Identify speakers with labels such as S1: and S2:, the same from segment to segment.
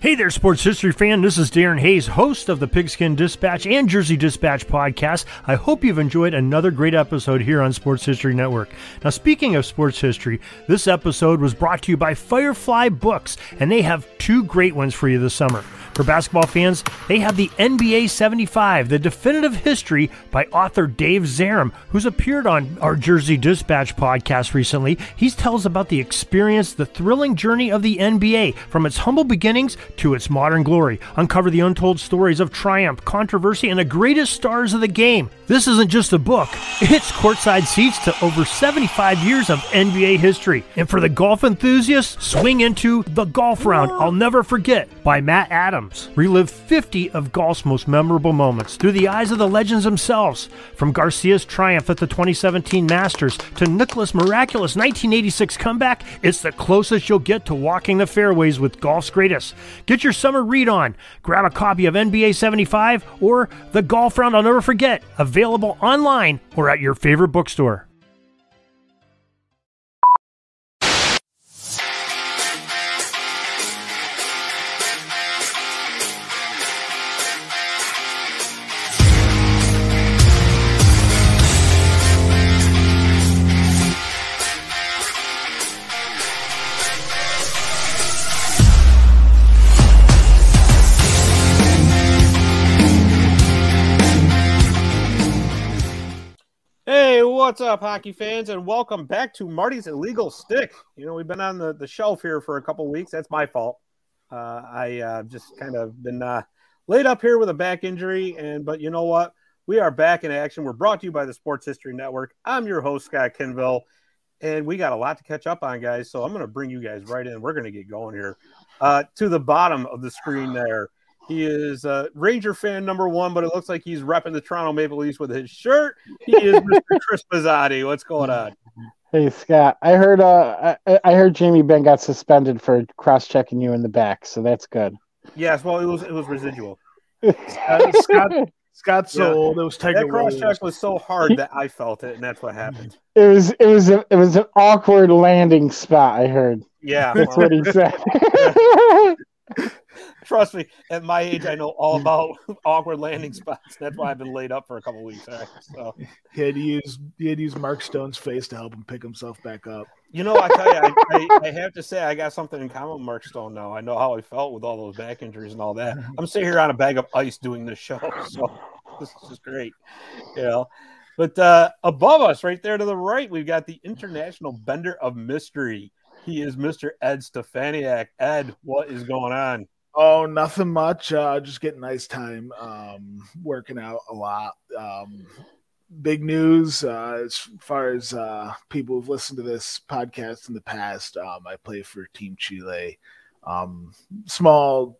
S1: Hey there, sports history fan. This is Darren Hayes, host of the Pigskin Dispatch and Jersey Dispatch podcast. I hope you've enjoyed another great episode here on Sports History Network. Now, speaking of sports history, this episode was brought to you by Firefly Books, and they have two great ones for you this summer. For basketball fans, they have the NBA 75, the definitive history by author Dave Zarum, who's appeared on our Jersey Dispatch podcast recently. He tells about the experience, the thrilling journey of the NBA, from its humble beginnings to its modern glory. Uncover the untold stories of triumph, controversy, and the greatest stars of the game. This isn't just a book. It's courtside seats to over 75 years of NBA history. And for the golf enthusiasts, swing into The Golf Round I'll Never Forget by Matt Adams. Relive 50 of golf's most memorable moments through the eyes of the legends themselves. From Garcia's triumph at the 2017 Masters to Nicklaus' miraculous 1986 comeback, it's the closest you'll get to walking the fairways with golf's greatest. Get your summer read on. Grab a copy of NBA 75 or The Golf Round I'll Never Forget, available online or at your favorite bookstore.
S2: What's up, hockey fans, and welcome back to Marty's Illegal Stick. You know, we've been on the shelf here for a couple weeks. That's my fault. I just kind of been laid up here with a back injury, but you know what? We are back in action. We're brought to you by the Sports History Network. I'm your host, Scott Kinville, and we got a lot to catch up on, guys, so I'm going to bring you guys right in. We're going to get going here. To the bottom of the screen there, he is Ranger fan number one, but it looks like he's repping the Toronto Maple Leafs with his shirt. He is Mr. Chris Pizzotti. What's going on?
S3: Hey, Scott. I heard Jamie Benn got suspended for cross-checking you in the back, so that's good.
S2: Yes, well, it was residual.
S4: Scott's so old. It was Tiger
S2: that cross-check was so hard that I felt it, and that's what happened.
S3: It was an awkward landing spot, I heard.
S2: Yeah.
S3: That's what he said.
S2: Trust me, at my age, I know all about awkward landing spots. That's why I've been laid up for a couple of weeks. Right? So
S4: he had to use Mark Stone's face to help him pick himself back up.
S2: You know, I tell you, I have to say I got something in common with Mark Stone now. I know how I felt with all those back injuries and all that. I'm sitting here on a bag of ice doing this show, so this is just great. You know, but above us, right there to the right, we've got the International Bender of Mystery. He is Mr. Ed Stefaniak. Ed, what is going on?
S4: Oh, nothing much. Just getting ice time. Working out a lot. Big news as far as people who've listened to this podcast in the past. I play for Team Chile, small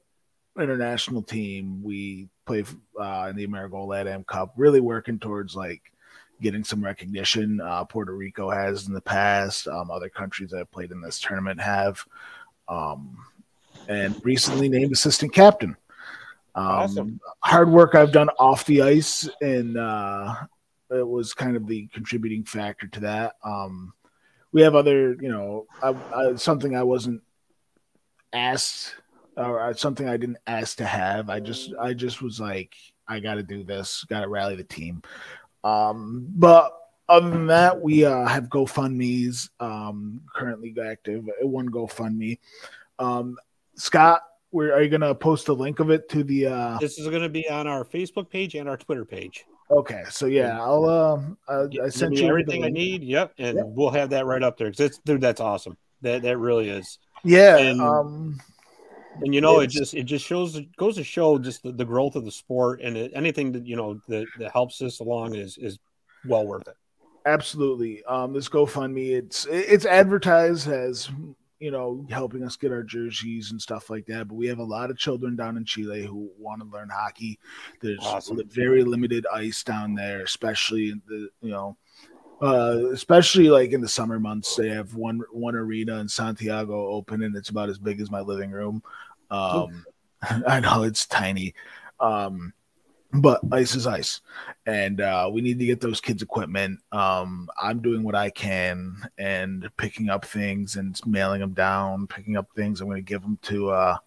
S4: international team. We play in the Amerigo LatAm Cup. Really working towards getting some recognition. Puerto Rico has in the past. Other countries that have played in this tournament have. And recently named assistant captain.
S2: Awesome.
S4: Hard work I've done off the ice, and it was kind of the contributing factor to that. We have other, something I wasn't asked, or something I didn't ask to have. I just was like, I got to do this, got to rally the team. But other than that, we have GoFundMe's currently active. One GoFundMe. Scott, are you going to post a link of it to the
S2: This is going to be on our Facebook page and our Twitter page.
S4: Okay, so yeah, I sent you
S2: everything I need. Yep, and we'll have that right up there because that's awesome. That really is.
S4: Yeah,
S2: and you know, it just goes to show just the growth of the sport, and anything that that helps us along is well worth it.
S4: Absolutely. This GoFundMe, it's advertised as helping us get our jerseys and stuff like that. But we have a lot of children down in Chile who want to learn hockey. There's very limited ice down there, especially in especially in the summer months. They have one arena in Santiago open, and it's about as big as my living room. I know it's tiny. But ice is ice, and we need to get those kids equipment. I'm doing what I can and picking up things and mailing them down, picking up things. I'm going to give them to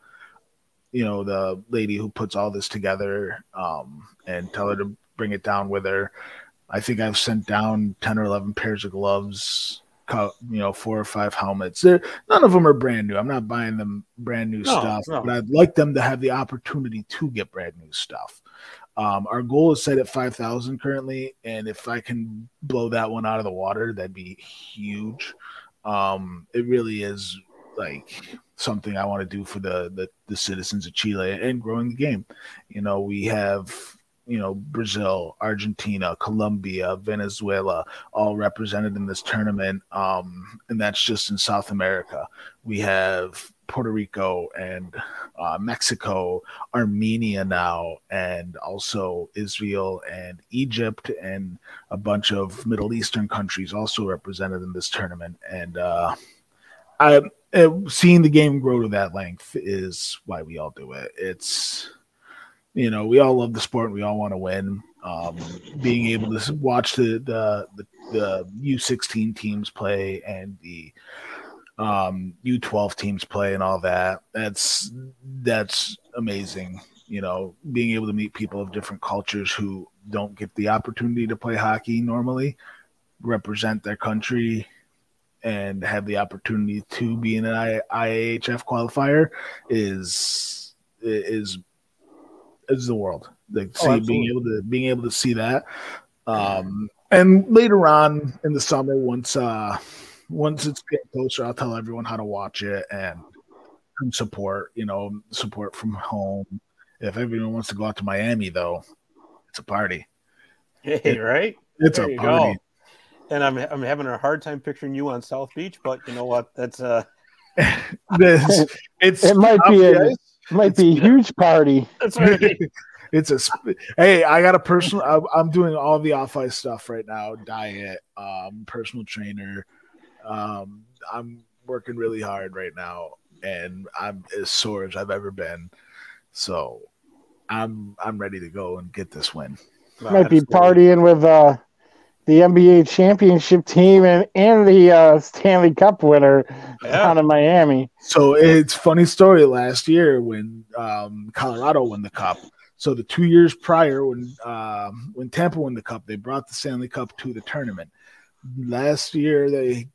S4: the lady who puts all this together, and tell her to bring it down with her. I think I've sent down 10 or 11 pairs of gloves, 4 or 5 helmets. None of them are brand new. I'm not buying them brand new stuff, but I'd like them to have the opportunity to get brand new stuff. Our goal is set at 5,000 currently, and if I can blow that one out of the water, that'd be huge. It really is like something I want to do for the citizens of Chile and growing the game. We have Brazil, Argentina, Colombia, Venezuela, all represented in this tournament. And that's just in South America. We have Puerto Rico and Mexico, Armenia now, and also Israel and Egypt, and a bunch of Middle Eastern countries also represented in this tournament. And seeing the game grow to that length is why we all do it. It's we all love the sport and we all want to win. Being able to watch the U16 teams play and the U12 teams play and all that, that's amazing. Being able to meet people of different cultures who don't get the opportunity to play hockey normally, represent their country, and have the opportunity to be in an IAHF qualifier is the world. Being able to see that, and later on in the summer, once it's getting closer, I'll tell everyone how to watch it and support from home. If everyone wants to go out to Miami, though, it's a party.
S2: Hey, right?
S4: It's a party.
S2: Go. And I'm having a hard time picturing you on South Beach, but you know what? That's
S3: it might be a huge party.
S2: That's right.
S4: Hey, I got a personal. I'm doing all the off ice stuff right now. Diet, personal trainer. I'm working really hard right now, and I'm as sore as I've ever been. So I'm ready to go and get this win.
S3: Might be partying with the NBA championship team and the Stanley Cup winner down in Miami.
S4: So it's a funny story. Last year when Colorado won the Cup, so the 2 years prior when Tampa won the Cup, they brought the Stanley Cup to the tournament. Last year the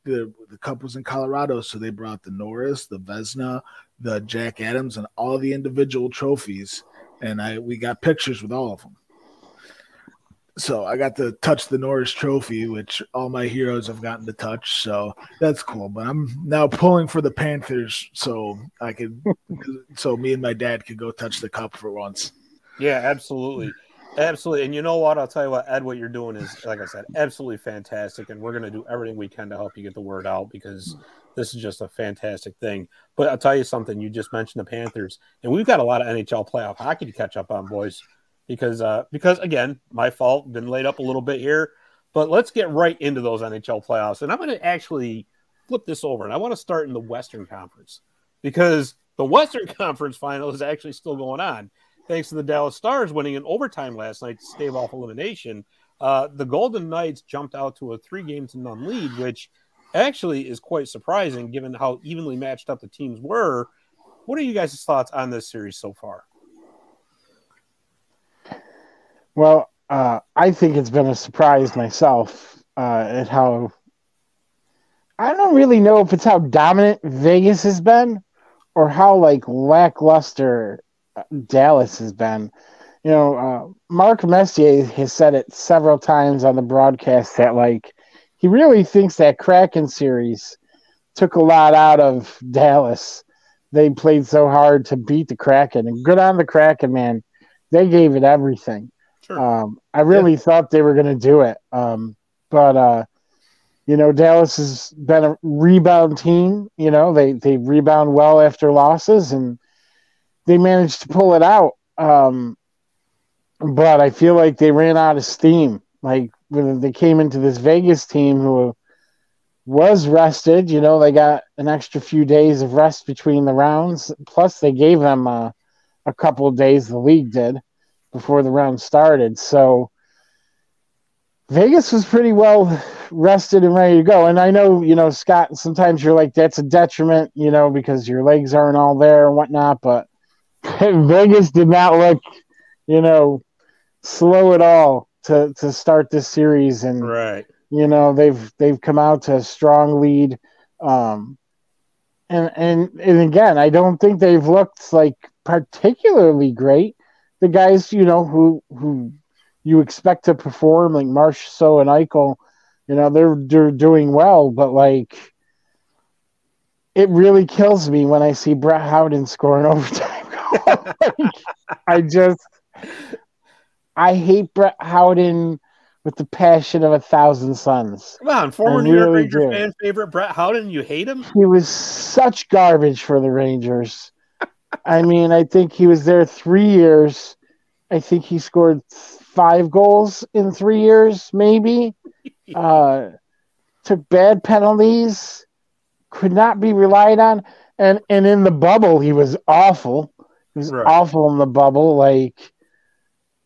S4: Cup was in Colorado, so they brought the Norris, the Vezina, the Jack Adams, and all the individual trophies, and we got pictures with all of them. So I got to touch the Norris Trophy, which all my heroes have gotten to touch. So that's cool. But I'm now pulling for the Panthers, so so me and my dad could go touch the cup for once.
S2: Yeah, absolutely. Absolutely. And you know what? I'll tell you what, Ed, what you're doing is, like I said, absolutely fantastic. And we're going to do everything we can to help you get the word out, because this is just a fantastic thing. But I'll tell you something. You just mentioned the Panthers, and we've got a lot of NHL playoff hockey to catch up on, boys. Because again, my fault, been laid up a little bit here, but let's get right into those NHL playoffs. And I'm going to actually flip this over, and I want to start in the Western Conference, because the Western Conference final is actually still going on. Thanks to the Dallas Stars winning in overtime last night to stave off elimination. The Golden Knights jumped out to a 3-0 lead, which actually is quite surprising given how evenly matched up the teams were. What are you guys' thoughts on this series so far?
S3: Well, I think it's been a surprise myself at how – I don't really know if it's how dominant Vegas has been or how, lackluster Dallas has been. Mark Messier has said it several times on the broadcast that, he really thinks that Kraken series took a lot out of Dallas. They played so hard to beat the Kraken. And good on the Kraken, man. They gave it everything.
S2: Sure.
S3: I really thought they were going to do it. But Dallas has been a rebound team. They rebound well after losses, and they managed to pull it out. But I feel like they ran out of steam. When they came into this Vegas team who was rested, they got an extra few days of rest between the rounds. Plus, they gave them a couple of days, the league did, before the round started. So Vegas was pretty well rested and ready to go. And I know, Scott, sometimes you're like, that's a detriment, because your legs aren't all there and whatnot. But Vegas did not look, slow at all to start this series, and
S2: Right.
S3: they've come out to a strong lead. And again, I don't think they've looked like particularly great. The guys, who you expect to perform, like Marchessault and Eichel, they're doing well, but like it really kills me when I see Brett Howden scoring overtime. I hate Brett Howden with the passion of 1,000 suns.
S2: Come on, former New York Ranger fan favorite Brett Howden, you hate him?
S3: He was such garbage for the Rangers. I mean, I think he was there 3 years. I think he scored 5 goals in 3 years, maybe. Took bad penalties, could not be relied on. And in the bubble, he was awful. He was awful in the bubble. Like,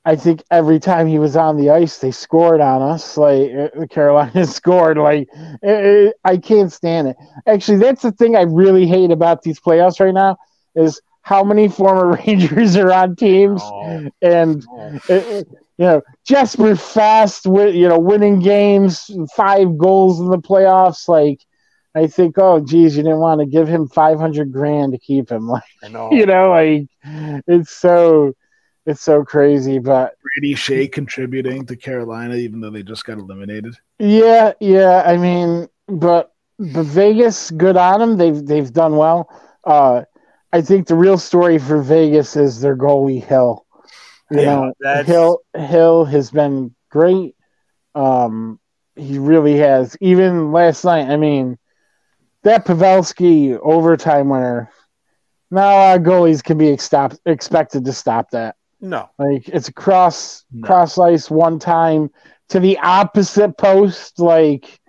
S3: I think every time he was on the ice, they scored on us. Like, Carolina scored. Like, I can't stand it. Actually, that's the thing I really hate about these playoffs right now is how many former Rangers are on teams. And, Jesper Fast, winning games, 5 goals in the playoffs. Like, I think, oh, geez, you didn't want to give him $500,000 to keep him. Like,
S2: I know.
S3: It's so crazy, but
S4: Brady Shea contributing to Carolina, even though they just got eliminated.
S3: Yeah. I mean, but Vegas, good on them. They've done well. I think the real story for Vegas is their goalie Hill. Hill has been great. He really has. Even last night, I mean, that Pavelski overtime winner. Now our goalies can be expected to stop that.
S2: No.
S3: Like, it's a cross ice one time to the opposite post. Like,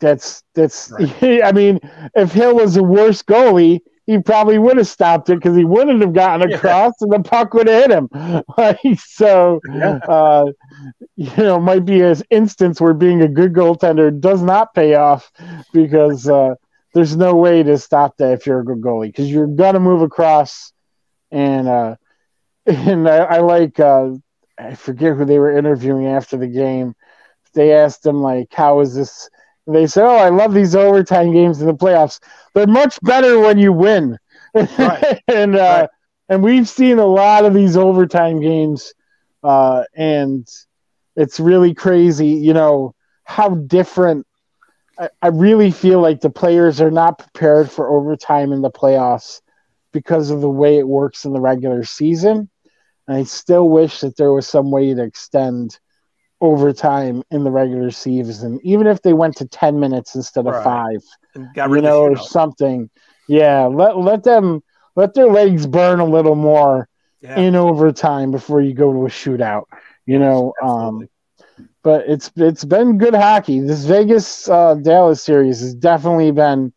S3: that's right. I mean, if Hill was a worse goalie, he probably would have stopped it because he wouldn't have gotten across and the puck would have hit him. Might be an instance where being a good goaltender does not pay off because there's no way to stop that if you're a good goalie because you're going to move across. And I like, I forget who they were interviewing after the game. They asked him, like, how is this? And they said, oh, I love these overtime games in the playoffs. They're much better when you win. Right. And we've seen a lot of these overtime games, and it's really crazy, how different. I really feel like the players are not prepared for overtime in the playoffs because of the way it works in the regular season. And I still wish that there was some way to extend overtime in the regular season, even if they went to 10 minutes instead of 5, or something. Yeah, let their legs burn a little more in overtime before you go to a shootout. But it's been good hockey. This Vegas Dallas series has definitely been,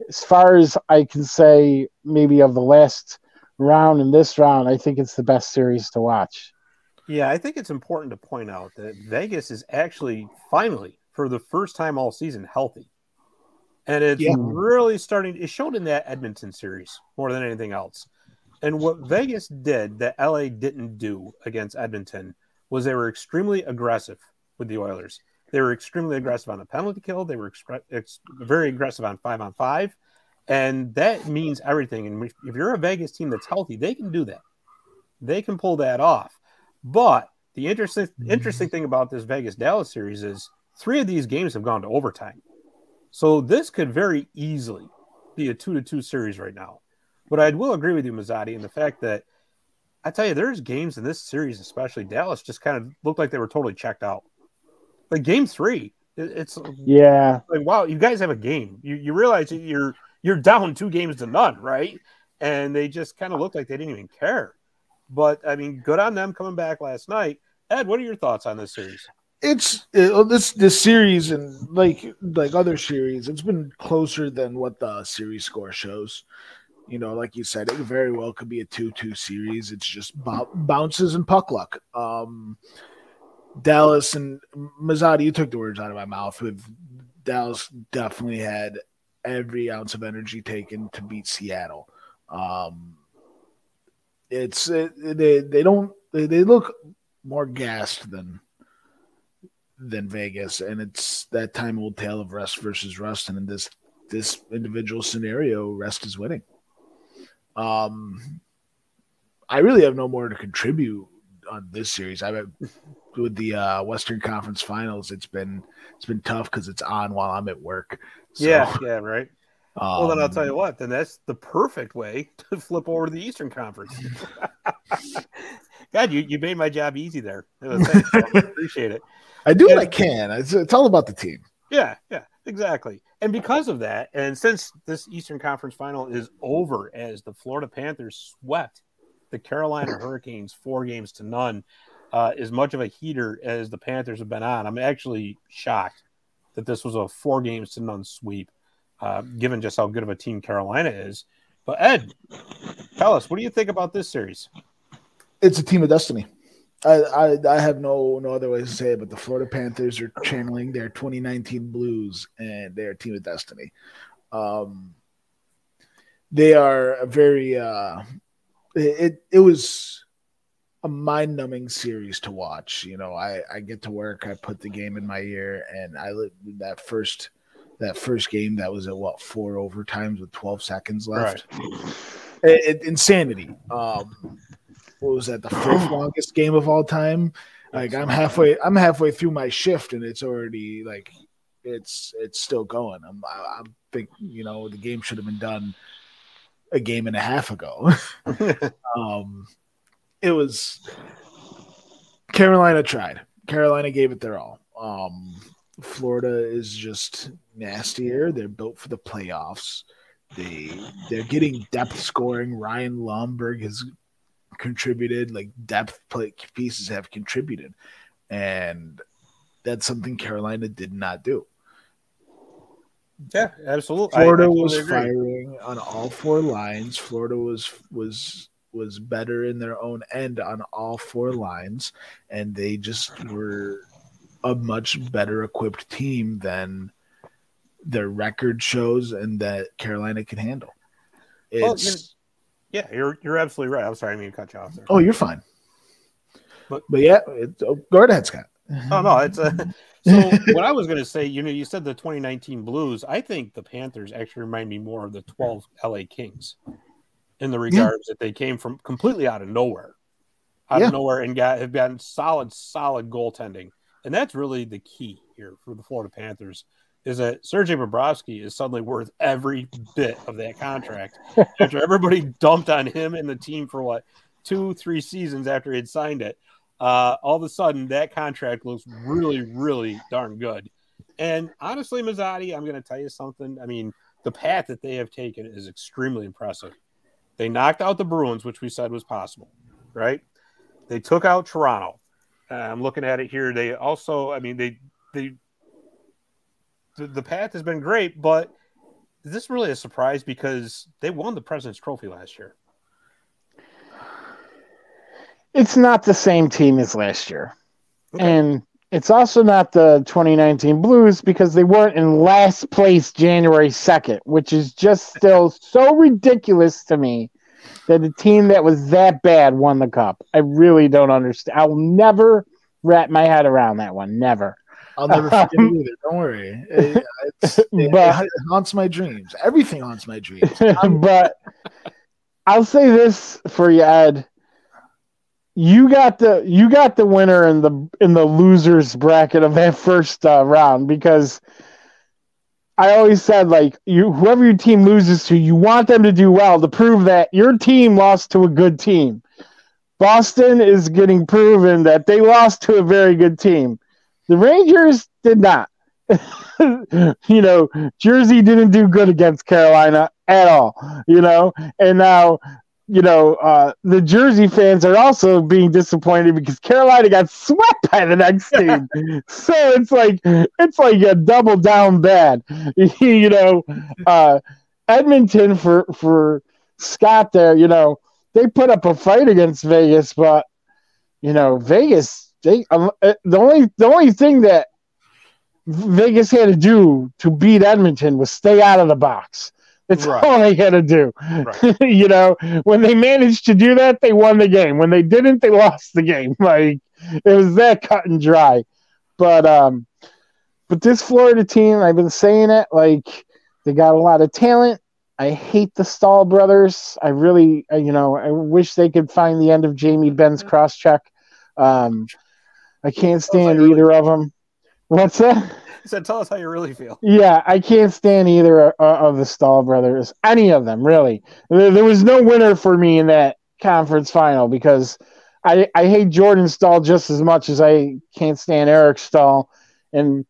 S3: as far as I can say, maybe of the last round and this round, I think it's the best series to watch.
S2: Yeah, I think it's important to point out that Vegas is actually finally, for the first time all season, healthy. And it's really it showed in that Edmonton series more than anything else. And what Vegas did that LA didn't do against Edmonton was they were extremely aggressive with the Oilers. They were extremely aggressive on the penalty kill. They were very aggressive on 5-on-5. And that means everything. And if you're a Vegas team that's healthy, they can do that. They can pull that off. But the interesting thing about this Vegas-Dallas series is 3 of these games have gone to overtime. So this could very easily be a 2-2 series right now. But I will agree with you, Mazzotti, in the fact that I tell you, there's games in this series, especially Dallas, just kind of looked like they were totally checked out. Like Game 3, it's like, wow, you guys have a game. You realize you're down 2-0, right? And they just kind of looked like they didn't even care. But, I mean, good on them coming back last night. Ed, what are your thoughts on this series?
S4: This series and like other series, it's been closer than what the series score shows. Like you said, it very well could be a 2-2 series. It's just bounces and puck luck. Dallas and Mazzotti, you took the words out of my mouth. With Dallas, definitely had every ounce of energy taken to beat Seattle. they look more gassed than Vegas, and it's that time old tale of rest versus rust. And in this individual scenario, rest is winning. I really have no more to contribute on this series. With the Western Conference Finals, it's been tough because it's on while I'm at work. So,
S2: yeah, right. Well, then I'll tell you what. Then that's the perfect way to flip over to the Eastern Conference. God, you made my job easy there. Thanks, I appreciate it.
S4: I do what I can. It's all about the team.
S2: Yeah, exactly. And because of that, and since this Eastern Conference Final is over, as the Florida Panthers swept the Carolina Hurricanes 4-0, as much of a heater as the Panthers have been on, I'm actually shocked that this was a 4-0 sweep, given just how good of a team Carolina is. But Ed, tell us, what do you think about this series?
S4: It's a team of destiny. I have no other way to say it, but the Florida Panthers are channeling their 2019 blues, and they're a team of destiny. They are a very it was a mind-numbing series to watch. You know, I get to work, I put the game in my ear, and that first game that was at 4 overtimes with 12 seconds left. Right. Insanity. What was that? The 5th longest game of all time. Like I'm halfway through my shift, and it's already like it's still going. I think the game should have been done a game and a half ago. It was Carolina tried. Carolina gave it their all. Florida is just nastier. They're built for the playoffs. They're getting depth scoring. Ryan Lomberg has contributed, like depth play pieces have contributed, and that's something Carolina did not do.
S2: Yeah, absolutely.
S4: Florida was firing on all 4 lines. Florida was better in their own end on all 4 lines, and they just were a much better equipped team than their record shows and that Carolina can handle.
S2: Yeah, you're absolutely right. I'm sorry, I didn't mean to cut you off there.
S4: Oh, you're fine. But yeah, go ahead, Scott.
S2: Oh no, it's so what I was going to say. You said the 2019 Blues. I think the Panthers actually remind me more of the 12 LA Kings in the regards that they came from completely out of nowhere, and have gotten solid goaltending, and that's really the key here for the Florida Panthers. Is that Sergei Bobrovsky is suddenly worth every bit of that contract after everybody dumped on him and the team for 2-3 seasons after he had signed it. All of a sudden, that contract looks really, really darn good. And honestly, Mazzotti, I'm going to tell you something. I mean, the path that they have taken is extremely impressive. They knocked out the Bruins, which we said was possible, right? They took out Toronto. I'm looking at it here. They also, the path has been great, but is this really a surprise because they won the President's Trophy last year?
S3: It's not the same team as last year. Okay. And it's also not the 2019 Blues because they weren't in last place January 2nd, which is just still so ridiculous to me that a team that was that bad won the cup. I really don't understand. I'll never wrap my head around that one. Never.
S4: I'll never forget it either. Don't worry. It haunts my dreams. Everything haunts my dreams.
S3: But I'll say this for you, Ed. You got the winner in the losers bracket of that first round, because I always said, whoever your team loses to, you want them to do well to prove that your team lost to a good team. Boston is getting proven that they lost to a very good team. The Rangers did not. Jersey didn't do good against Carolina at all, and now, the Jersey fans are also being disappointed because Carolina got swept by the next team. So it's like a double down bad, Edmonton for Scott there, they put up a fight against Vegas, but Vegas, the only thing that Vegas had to do to beat Edmonton was stay out of the box. It's
S2: Right.
S3: all they had to do.
S2: Right.
S3: When they managed to do that, they won the game. When they didn't, they lost the game. Like, it was that cut and dry. But this Florida team, I've been saying it, like, they got a lot of talent. I hate the Stahl brothers. I really, I wish they could find the end of Jamie Benn's cross-check. I can't stand either of them. What's that?
S2: He said, tell us how you really feel.
S3: Yeah, I can't stand either of the Stahl brothers. Any of them, really. There was no winner for me in that conference final because I hate Jordan Stahl just as much as I can't stand Eric Stahl. And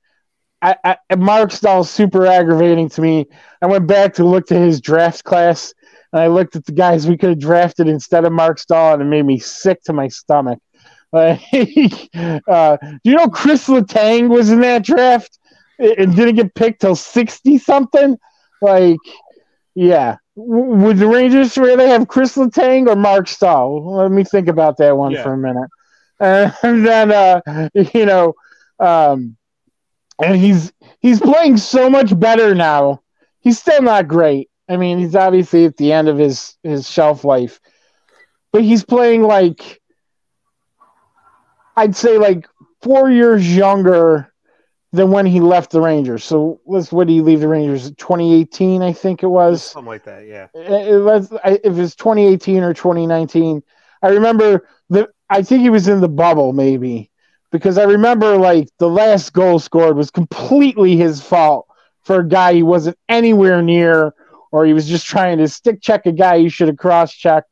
S3: Mark Stahl's super aggravating to me. I went back to look to his draft class, and I looked at the guys we could have drafted instead of Mark Stahl, and it made me sick to my stomach. Do you know Chris Letang was in that draft and didn't get picked till 60-something? Like, yeah. Would the Rangers rather have Chris Letang or Mark Stahl? Let me think about that one for a minute. And then, and he's playing so much better now. He's still not great. I mean, he's obviously at the end of his shelf life. But he's playing like, I'd say like 4 years younger than when he left the Rangers. So what did he leave the Rangers? 2018, I think it was.
S2: Something like that, yeah.
S3: If it's 2018 or 2019. I remember I think he was in the bubble maybe. Because I remember like the last goal scored was completely his fault for a guy he wasn't anywhere near, or he was just trying to stick check a guy he should have cross-checked.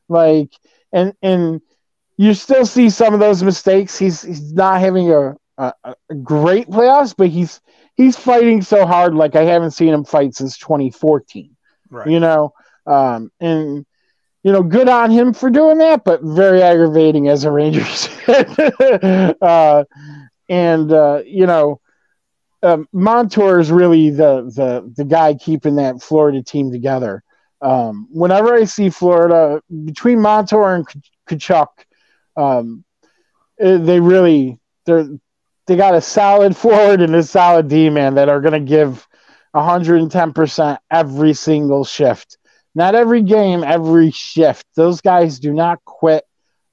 S3: Like, and you still see some of those mistakes. He's not having a great playoffs, but he's fighting so hard like I haven't seen him fight since 2014.
S2: Right.
S3: And good on him for doing that, but very aggravating as a Rangers. Montour is really the guy keeping that Florida team together. Whenever I see Florida, between Montour and Tkachuk, they got a solid forward and a solid D-man that are going to give 110% every single shift. Not every game, every shift. Those guys do not quit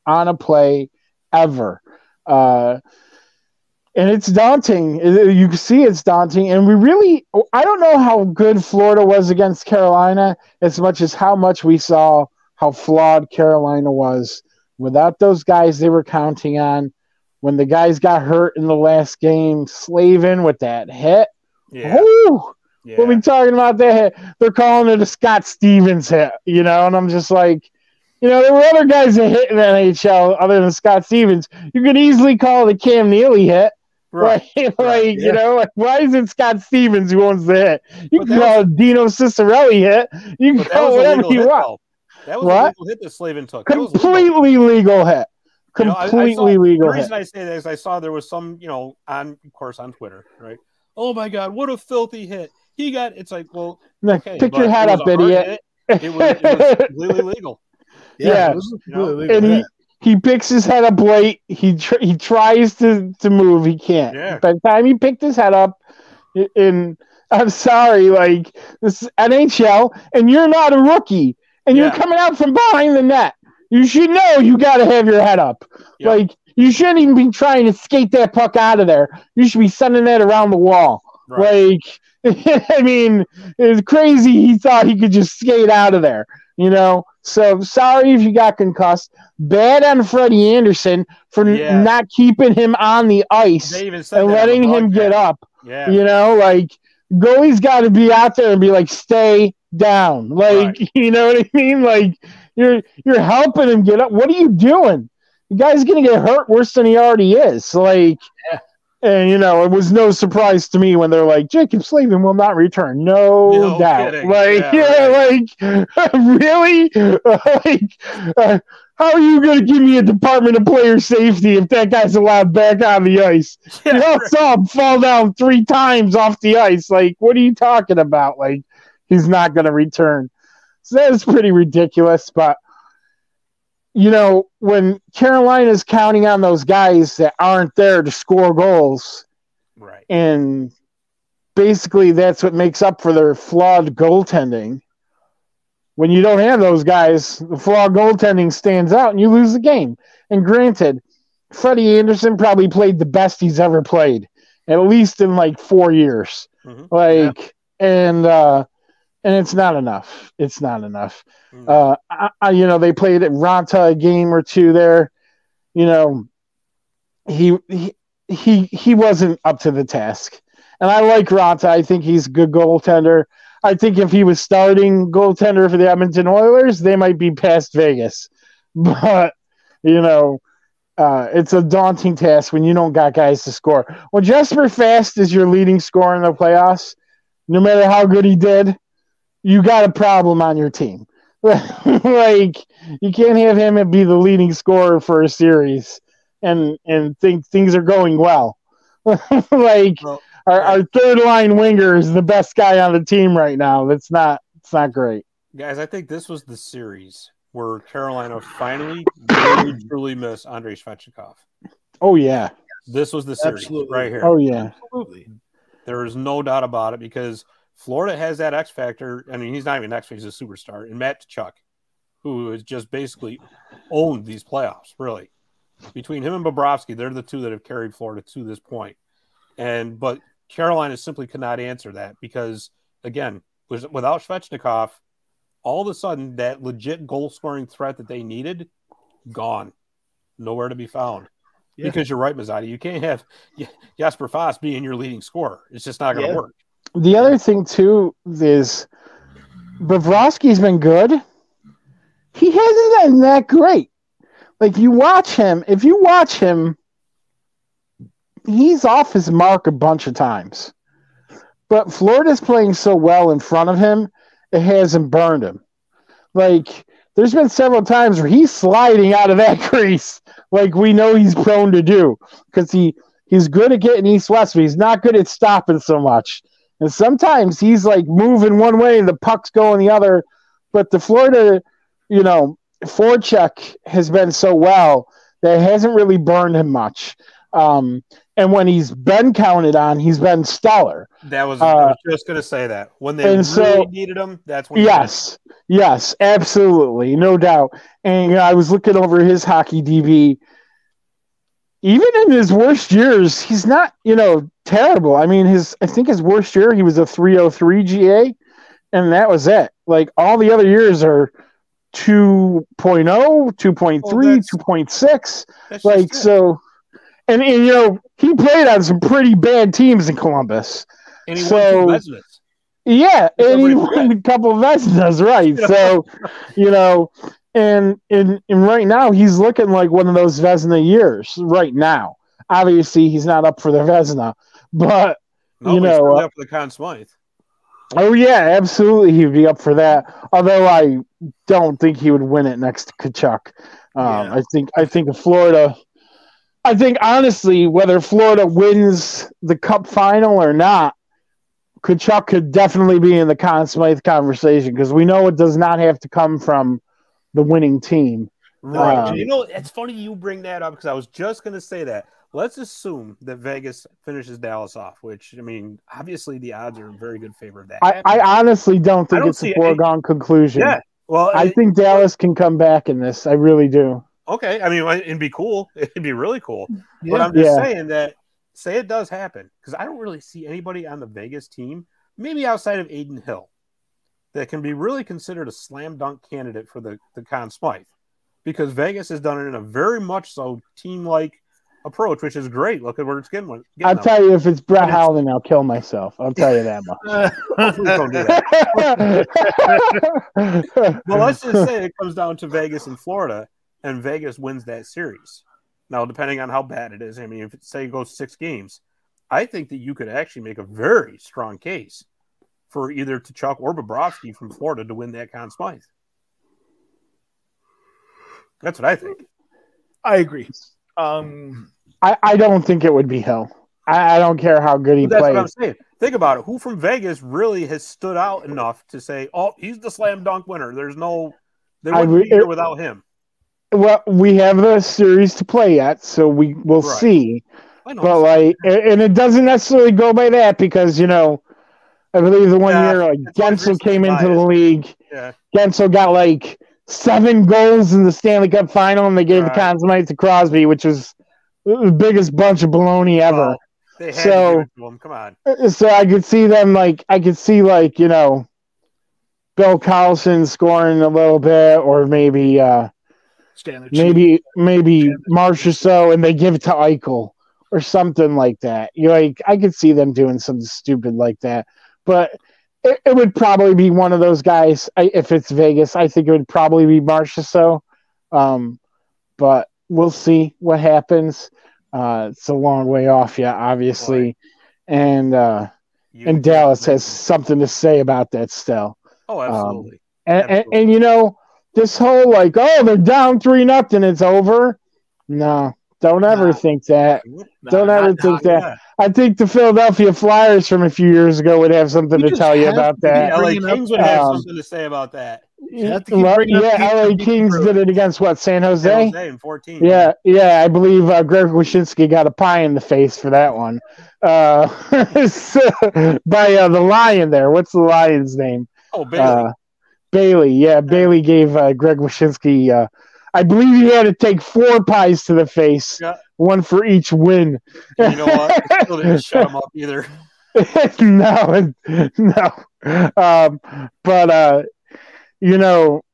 S3: on a play ever. And it's daunting. You can see it's daunting. And I don't know how good Florida was against Carolina as much as how much we saw how flawed Carolina was without those guys they were counting on. When the guys got hurt in the last game, Slavin with that hit.
S2: Yeah.
S3: Woo!
S2: Yeah.
S3: We'll be talking about that hit. They're calling it a Scott Stevens hit, and I'm just like, there were other guys that hit in the NHL other than Scott Stevens. You could easily call it a Cam Neely hit. Right. Why is it Scott Stevens who owns the hit? You can call it Dino Cicerelli hit. You can call it whatever you want.
S2: That was a legal hit that Slavin took.
S3: Completely legal hit. Completely legal hit.
S2: The reason I say that is I saw there was some, on Twitter, right? Oh my God, what a filthy hit. It's like, well, okay,
S3: pick your head up, idiot.
S2: It was completely legal.
S3: Yeah. And he picks his head up late. He tries to move. He can't.
S2: Yeah.
S3: By the time he picked his head up, and I'm sorry, like, this is NHL, and you're not a rookie, and you're coming out from behind the net. You should know you got to have your head up. Yep. Like, you shouldn't even be trying to skate that puck out of there. You should be sending that around the wall. Right. Like, I mean, it's crazy he thought he could just skate out of there, So sorry if you got concussed. Bad on Freddie Anderson for not keeping him on the ice and letting him get up.
S2: Yeah.
S3: Like, goalie's got to be out there and be like, stay down. Like, you know what I mean? Like, you're helping him get up. What are you doing? The guy's going to get hurt worse than he already is. Like, and, it was no surprise to me when they're like, Jacob Slavin will not return. No doubt.
S2: Kidding.
S3: Like, really? Like, how are you going to give me a Department of Player Safety if that guy's allowed back on the ice? You saw him fall down 3 times off the ice. Like, what are you talking about? Like, he's not going to return. So that is pretty ridiculous. But, when Carolina's counting on those guys that aren't there to score goals,
S2: right,
S3: and basically that's what makes up for their flawed goaltending. When you don't have those guys, the flawed goaltending stands out and you lose the game. And granted, Freddie Anderson probably played the best he's ever played, at least in like 4 years. And it's not enough. It's not enough. They played at Ranta a game or two there. He wasn't up to the task. And I like Ranta. I think he's a good goaltender. I think if he was starting goaltender for the Edmonton Oilers, they might be past Vegas. But, it's a daunting task when you don't got guys to score. When Jesper Fast is your leading scorer in the playoffs, no matter how good he did, you got a problem on your team. Like, you can't have him be the leading scorer for a series and think things are going well. Our third line winger is the best guy on the team right now. It's not great.
S2: Guys, I think this was the series where Carolina finally really truly missed Andrei Svechnikov.
S3: Oh, yeah.
S2: This was the series right here.
S3: Oh, yeah.
S2: Absolutely. There is no doubt about it because Florida has that X factor. I mean, he's not even an X factor, he's a superstar. And Matt Tkachuk, who has just basically owned these playoffs, really. Between him and Bobrovsky, they're the two that have carried Florida to this point. But Carolina simply could not answer that because, again, without Svechnikov, all of a sudden that legit goal-scoring threat that they needed, gone. Nowhere to be found. Yeah. Because you're right, Mazzotti. You can't have Jesper Fast being your leading scorer. It's just not going to work.
S3: The other thing, too, is Bobrovsky's been good. He hasn't been that great. Like, if you watch him, he's off his mark a bunch of times. But Florida's playing so well in front of him, it hasn't burned him. Like, there's been several times where he's sliding out of that crease like we know he's prone to do because he's good at getting east-west, but he's not good at stopping so much. And sometimes he's, like, moving one way and the puck's going the other. But the Florida, forecheck has been so well that it hasn't really burned him much. And when he's been counted on, he's been stellar.
S2: I was just going to say that. When they really needed him, that's when.
S3: Yes, absolutely. No doubt. And I was looking over his hockey DB. Even in his worst years, he's not, terrible. I mean, I think his worst year, he was a 303 GA, and that was it. Like, all the other years are 2.0, 2.3, 2.6. Like, so... And he played on some pretty bad teams in Columbus.
S2: And he won 2 Vezinas.
S3: Yeah, and he won a couple of Vezinas, right. So, and right now he's looking like one of those Vezina years right now. Obviously, he's not up for the Vezina, but,
S2: he's up for the Conn Smythe.
S3: Oh, yeah, absolutely he'd be up for that. Although I don't think he would win it next to Tkachuk. I think Florida... I think, honestly, whether Florida wins the Cup final or not, Tkachuk could definitely be in the Conn Smythe conversation because we know it does not have to come from the winning team.
S2: Right. It's funny you bring that up because I was just going to say that. Let's assume that Vegas finishes Dallas off, which, I mean, obviously the odds are in very good favor of that.
S3: I honestly don't think it's a foregone conclusion.
S2: Yeah. Well,
S3: I think Dallas can come back in this. I really do.
S2: Okay, I mean, it'd be cool. It'd be really cool. Yeah. But I'm just saying that, say it does happen, because I don't really see anybody on the Vegas team, maybe outside of Aiden Hill, that can be really considered a slam dunk candidate for the Conn Smythe, because Vegas has done it in a very much so team-like approach, which is great. Look at where it's getting.
S3: I'll tell you, if it's Brett Howland, I'll kill myself. I'll tell you that much.
S2: Hopefully don't do that. Well, let's just say it comes down to Vegas and Florida, and Vegas wins that series. Now, depending on how bad it is, I mean, if it, say it goes 6 games, I think that you could actually make a very strong case for either Tkachuk or Bobrovsky from Florida to win that Conn Smythe. That's what I think.
S4: I agree.
S3: I don't think it would be Hill. I don't care how good he plays. That's what I'm saying.
S2: Think about it. Who from Vegas really has stood out enough to say, "Oh, he's the slam dunk winner"? They wouldn't be here without him.
S3: Well, we have the series to play yet, so we will see. But and it doesn't necessarily go by that because I believe the one year like Gensel came into the league.
S2: Yeah.
S3: Gensel got like 7 goals in the Stanley Cup final, and they gave the Conn Smythe to Crosby, which was the biggest bunch of baloney ever.
S2: Well, they had to give it to him. Come on.
S3: So I could see them Bill Carlson scoring a little bit, or maybe maybe Marchessault, and they give it to Eichel or something like that. I could see them doing something stupid like that, but it would probably be one of those guys. If it's Vegas, I think it would probably be Marchessault. But we'll see what happens. It's a long way off yet, obviously, and Dallas has something to say about that still.
S2: Oh, absolutely.
S3: And this whole they're down 3-0, it's over. No, don't ever think that. Don't ever think that. Yeah. I think the Philadelphia Flyers from a few years ago would have something to tell you about that.
S2: LA Kings would have something to say about that.
S3: LA Kings did it against San Jose?
S2: San Jose in 14.
S3: Yeah, I believe Greg Wyshynski got a pie in the face for that one. By the Lion there. What's the Lion's name?
S2: Oh, Bailey.
S3: Bailey, yeah. Bailey gave Greg Wyshynski, I believe he had to take 4 pies to the face, one for each win.
S2: And you know what? It still didn't shut him up either.
S3: No. But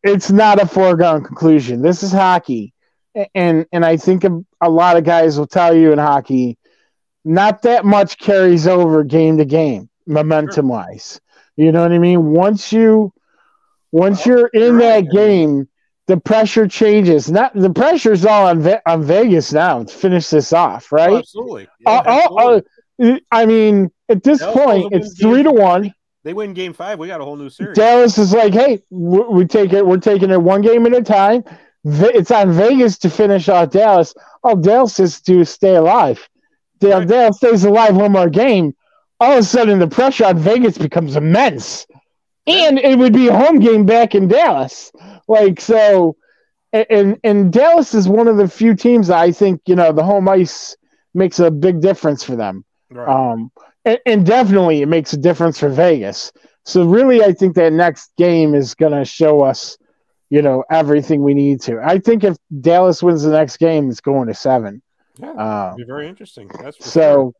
S3: it's not a foregone conclusion. This is hockey. And I think a lot of guys will tell you in hockey, not that much carries over game to game, momentum-wise. You know what I mean? Once you're in that game, the pressure changes. The pressure's all on Vegas now to finish this off, right?
S2: Oh, absolutely. Yeah,
S3: I mean, at this point, it's 3-1.
S2: They win game 5. We got a whole new series.
S3: Dallas is like, hey, we're taking it one game at a time. It's on Vegas to finish off Dallas. All Dallas has to do is stay alive. Dallas stays alive one more game. All of a sudden, the pressure on Vegas becomes immense. And it would be a home game back in Dallas. And Dallas is one of the few teams that I think, the home ice makes a big difference for them.
S2: Right.
S3: And definitely it makes a difference for Vegas. So really, I think that next game is going to show us, everything we need to. I think if Dallas wins the next game, it's going to 7.
S2: Yeah, it'll be very interesting. That's for
S3: sure.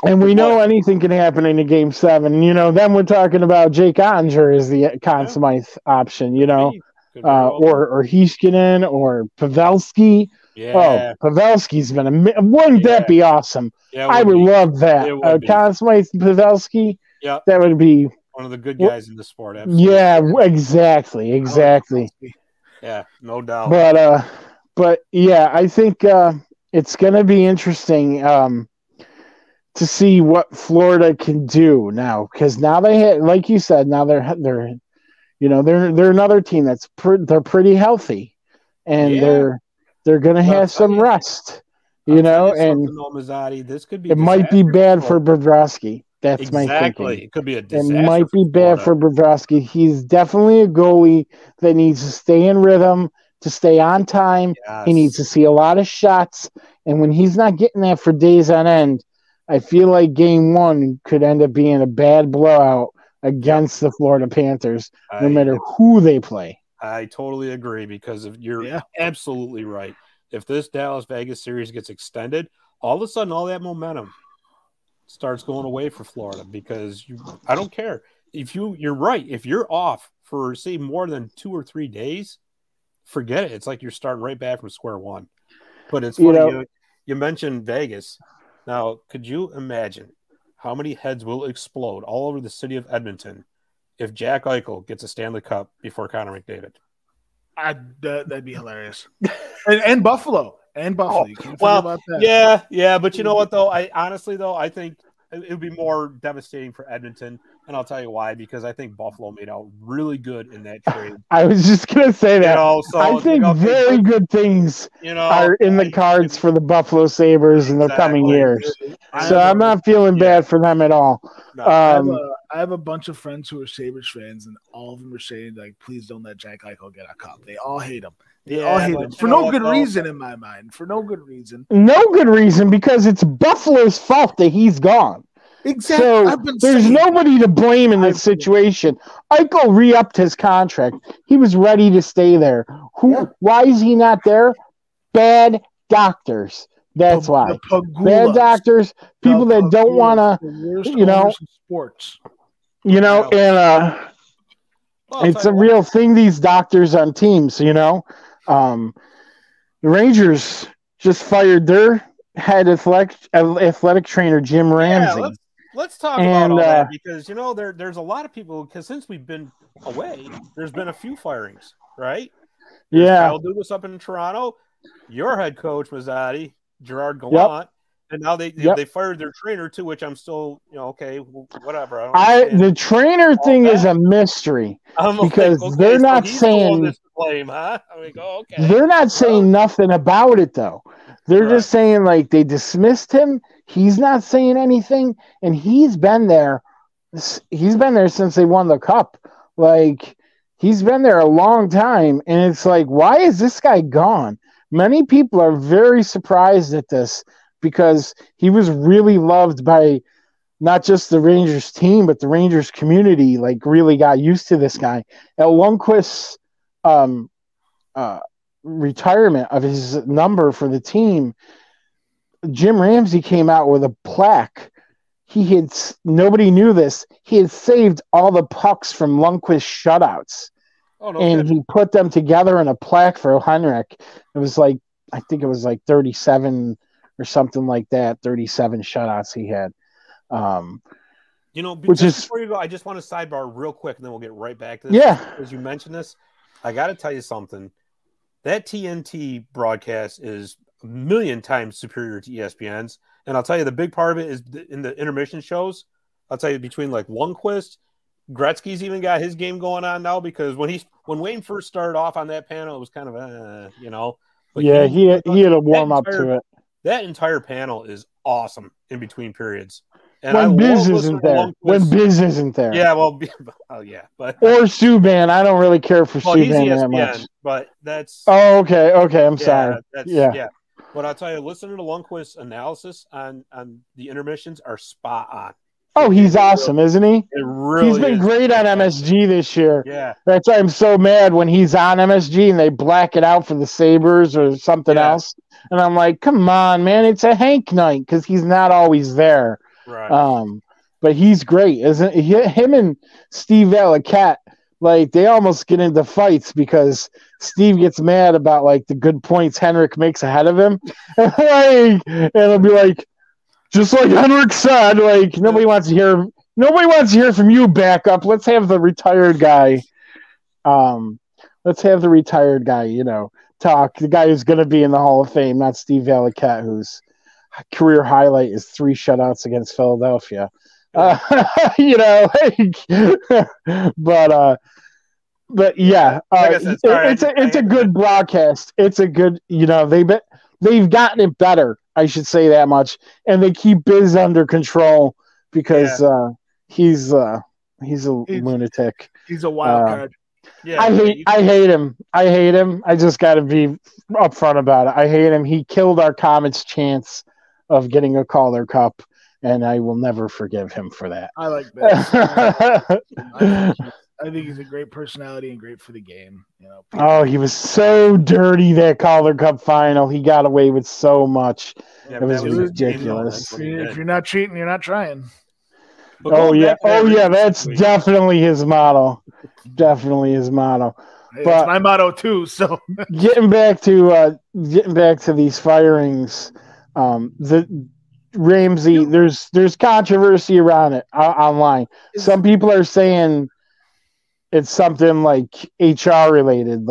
S3: And we know anything can happen in a game 7. Then we're talking about Jake Ottinger as the Conn Smythe option, or Heiskanen or Pavelski.
S2: Yeah.
S3: Oh, Pavelski's wouldn't that be awesome?
S2: Yeah,
S3: I would love that. Conn Smythe Pavelski.
S2: Yeah.
S3: That would be
S2: one of the good guys in the sport. Absolutely.
S3: Yeah, exactly.
S2: Yeah, no doubt.
S3: But yeah, I think it's going to be interesting to see what Florida can do now, because now like you said, now they're another team that's they're pretty healthy, and they're going to have some rest, and
S2: this could be.
S3: It might be bad for Bobrovsky. That's my thinking.
S2: It could be a disaster.
S3: It might be bad for Bobrovsky. He's definitely a goalie that needs to stay in rhythm, to stay on time.
S2: Yes.
S3: He needs to see a lot of shots, and when he's not getting that for days on end, I feel like game 1 could end up being a bad blowout against the Florida Panthers, no matter who they play.
S2: I totally agree, because you're absolutely right. If this Dallas-Vegas series gets extended, all of a sudden all that momentum starts going away for Florida, because I don't care. You're right. If you're off for, say, more than 2 or 3 days, forget it. It's like you're starting right back from square one. But it's funny, you mentioned Vegas. Now, could you imagine how many heads will explode all over the city of Edmonton if Jack Eichel gets a Stanley Cup before Connor McDavid?
S4: That'd be hilarious. and Buffalo. You can't forget about that.
S2: Yeah. But you know what, though? I think it would be more devastating for Edmonton, and I'll tell you why. Because I think Buffalo made out really good in that trade.
S3: I was just gonna say that. I think very good things are in the cards for the Buffalo Sabres in the coming years. So I'm not feeling bad for them at all.
S4: No, I have a bunch of friends who are Sabres fans, and all of them are saying, please don't let Jack Eichel get a cup. They all hate him. They all hate him. For no good reason, in my mind. For no good reason.
S3: No good reason, because it's Buffalo's fault that he's gone.
S4: Exactly.
S3: So there's nobody to blame in this situation. Eichel re-upped his contract. He was ready to stay there. Why is he not there? Bad doctors. That's why. Bad doctors, people that don't want to,
S4: in sports.
S3: And it's a real thing, these doctors on teams, The Rangers just fired their head athletic trainer, Jim Ramsey.
S2: Yeah, let's talk about all that because, there's a lot of people, because since we've been away, there's been a few firings, right? There's Kyle Dubas up in Toronto. Your head coach, Mazzotti, Gerard Gallant. Yep. And now they fired their trainer too, which I'm still, okay, whatever.
S3: The trainer thing is a mystery because they're not saying this blame, huh? Okay. They're not saying nothing about it though. They're just saying they dismissed him. He's not saying anything, and he's been there. He's been there since they won the cup. He's been there a long time, and it's why is this guy gone? Many people are very surprised at this, because he was really loved by not just the Rangers team, but the Rangers community, really got used to this guy. At Lundqvist's retirement of his number for the team, Jim Ramsey came out with a plaque. Nobody knew this. He had saved all the pucks from Lundqvist shutouts. He put them together in a plaque for Henrik. It was I think it was 37 or something like that, 37 shutouts he had.
S2: Before you go, I just want to sidebar real quick, and then we'll get right back to this.
S3: Yeah.
S2: As you mentioned this, I got to tell you something. That TNT broadcast is a million times superior to ESPN's. And I'll tell you, the big part of it is in the intermission shows. I'll tell you, between Lundqvist, Gretzky's even got his game going on now, because when Wayne first started off on that panel, it was kind of, But
S3: he had to warm up to it.
S2: That entire panel is awesome in between periods. And
S3: when Biz isn't there.
S2: Yeah, well, but
S3: or Subban. I don't really care for Subban that much.
S2: But that's
S3: okay. I'm sorry.
S2: Yeah. But I'll tell you, listening to Lundqvist's analysis on the intermissions are spot on.
S3: Oh, he's awesome, isn't he?
S2: He's
S3: been great on MSG this year.
S2: Yeah.
S3: That's why I'm so mad when he's on MSG and they black it out for the Sabres or something else. And I'm like, come on, man, it's a Hank night, because he's not always there.
S2: Right.
S3: But he's great, isn't he? Him and Steve Valiquette, they almost get into fights because Steve gets mad about the good points Henrik makes ahead of him. And it'll be just like Henrik said, nobody wants to hear from you, backup. Let's have the retired guy. Talk. The guy who's going to be in the Hall of Fame, not Steve Valiquette, whose career highlight is 3 shutouts against Philadelphia. But yeah, it's a good broadcast. It's a good, they've gotten it better. I should say that much, and they keep Biz under control because he's a lunatic.
S4: He's a wild card.
S3: Yeah, I hate him. I just got to be upfront about it. I hate him. He killed our Comets' chance of getting a Calder Cup, and I will never forgive him for that.
S4: I like that. I think he's a great personality and great for the game.
S3: He was so dirty, that Calder Cup final. He got away with so much. It was ridiculous.
S4: If you're not cheating, you're not trying.
S3: That's definitely his motto. Definitely his motto.
S4: Hey, but that's my motto too. So
S3: getting back to these firings, the Ramsey, there's controversy around it online. Some people are saying it's something HR related,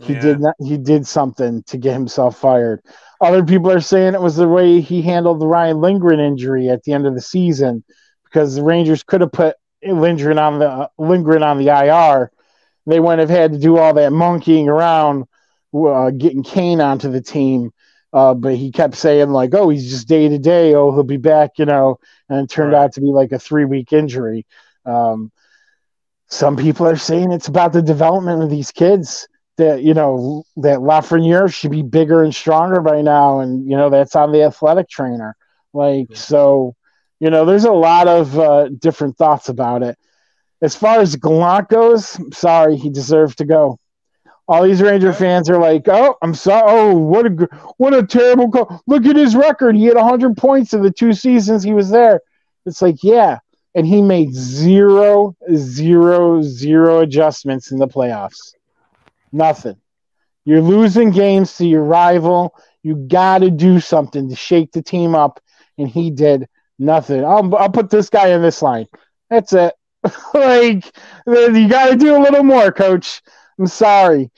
S3: he did something to get himself fired. Other people are saying it was the way he handled the Ryan Lindgren injury at the end of the season, because the Rangers could have put Lindgren on the IR. They wouldn't have had to do all that monkeying around, getting Kane onto the team. But he kept saying he's just day to day. Oh, he'll be back, and it turned out to be a 3-week injury. Some people are saying it's about the development of these kids, that that Lafreniere should be bigger and stronger by now, and that's on the athletic trainer. So There's a lot of different thoughts about it. As far as Gallant goes, I'm sorry, he deserved to go. All these Ranger fans are like, "Oh, I'm sorry. Oh, what a terrible call. Look at his record. He had 100 points in the 2 seasons he was there." It's like, yeah, and he made 0 adjustments in the playoffs. Nothing. You're losing games to your rival. You got to do something to shake the team up, and he did nothing. I'll put this guy in this line. That's it. Like, you got to do a little more, coach. I'm sorry.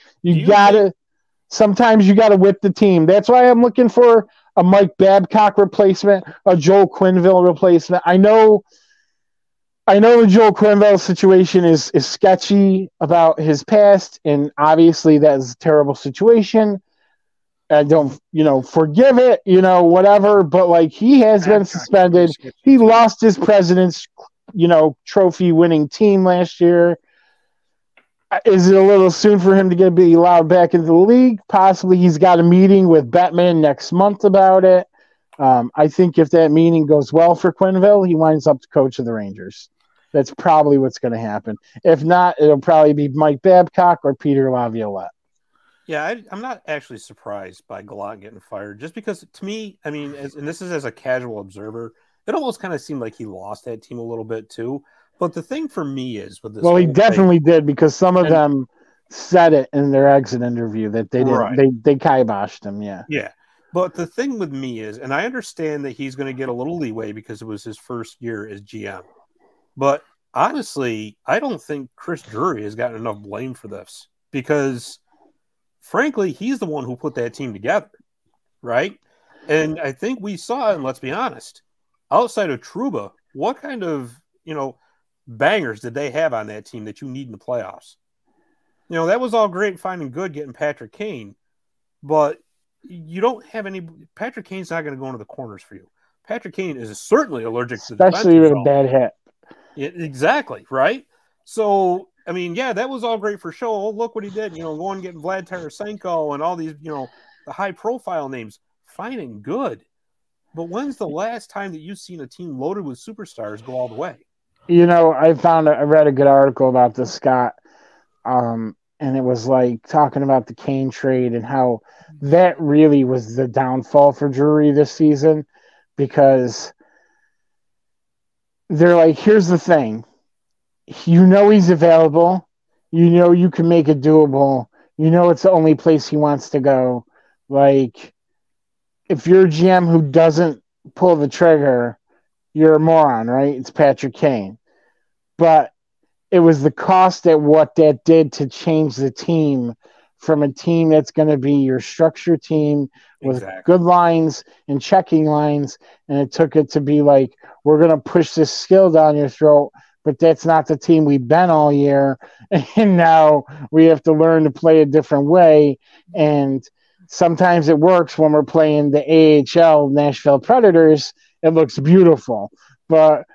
S3: Sometimes you got to whip the team. That's why I'm looking for a Mike Babcock replacement, a Joel Quenneville replacement. I know the Joel Quenneville situation is sketchy about his past, and obviously that is a terrible situation. I don't, forgive it, whatever, but like, he has been suspended. He lost his president's, trophy winning team last year. Is it a little soon for him to be allowed back into the league? Possibly. He's got a meeting with Batman next month about it. I think if that meeting goes well for Quenneville, he winds up the coach of the Rangers. That's probably what's going to happen. If not, it'll probably be Mike Babcock or Peter Laviolette.
S2: Yeah, I'm not actually surprised by Gallant getting fired, just because, to me, I mean, and this is as a casual observer, it almost kind of seemed like he lost that team a little bit too. But the thing for me is with this.
S3: Well, he definitely did, because some of them said it in their exit interview that they didn't. Right. They kiboshed him. Yeah.
S2: Yeah. But the thing with me is, and I understand that he's going to get a little leeway because it was his first year as GM. But honestly, I don't think Chris Drury has gotten enough blame for this, because, frankly, he's the one who put that team together, right? And I think we saw, and let's be honest, outside of Trouba, what kind of, bangers did they have on that team that you need in the playoffs? That was all great, fine and good getting Patrick Kane, but you don't have any. Patrick Kane's not going to go into the corners for you. Patrick Kane is certainly allergic to the
S3: especially with a bad hit.
S2: Exactly, right? So, I mean, yeah, that was all great for show. Oh, look what he did, going and getting Vlad Tarasenko and all these, the high-profile names. Fine and good. But when's the last time that you've seen a team loaded with superstars go all the way?
S3: I read a good article about this, Scott, and it was like talking about the Kane trade and how that really was the downfall for Drury this season, because they're like, here's the thing. He's available. You can make it doable. It's the only place he wants to go. Like, if you're a GM who doesn't pull the trigger, you're a moron, right? It's Patrick Kane. But it was the cost at what that did to change the team from a team that's going to be your structure team with good lines and checking lines, and it took it to be like, we're going to push this skill down your throat, but that's not the team we've been all year, and now we have to learn to play a different way. And sometimes it works when we're playing the AHL Nashville Predators. It looks beautiful. But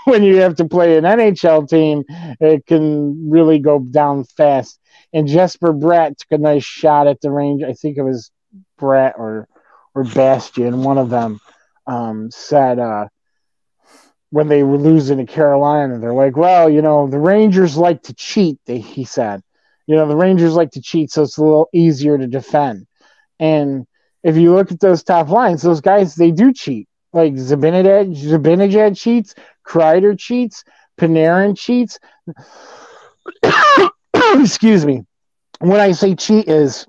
S3: when you have to play an NHL team, it can really go down fast. And Jesper Bratt took a nice shot at the range. I think it was Bratt or Bastian, one of them, said when they were losing to Carolina, they're like, well, the Rangers like to cheat, he said. The Rangers like to cheat, so it's a little easier to defend. And if you look at those top lines, those guys, they do cheat. Like Zibanejad cheats, Kreider cheats, Panarin cheats. Excuse me. When I say cheat is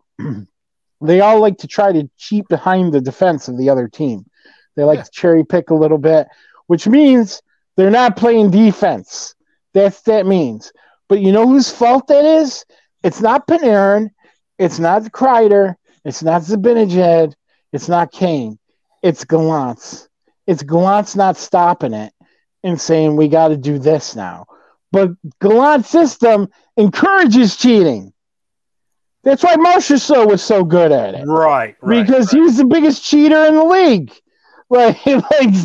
S3: they all like to try to cheat behind the defense of the other team. They like to cherry pick a little bit, which means they're not playing defense. That means. But you know whose fault that is? It's not Panarin. It's not Kreider. It's not Zibanejad. It's not Kane. It's Gallant's. It's Gallant's not stopping it and saying, we got to do this now. But Gallant's system encourages cheating. That's why Marchessault was so good at it.
S2: Right.
S3: Because he's the biggest cheater in the league.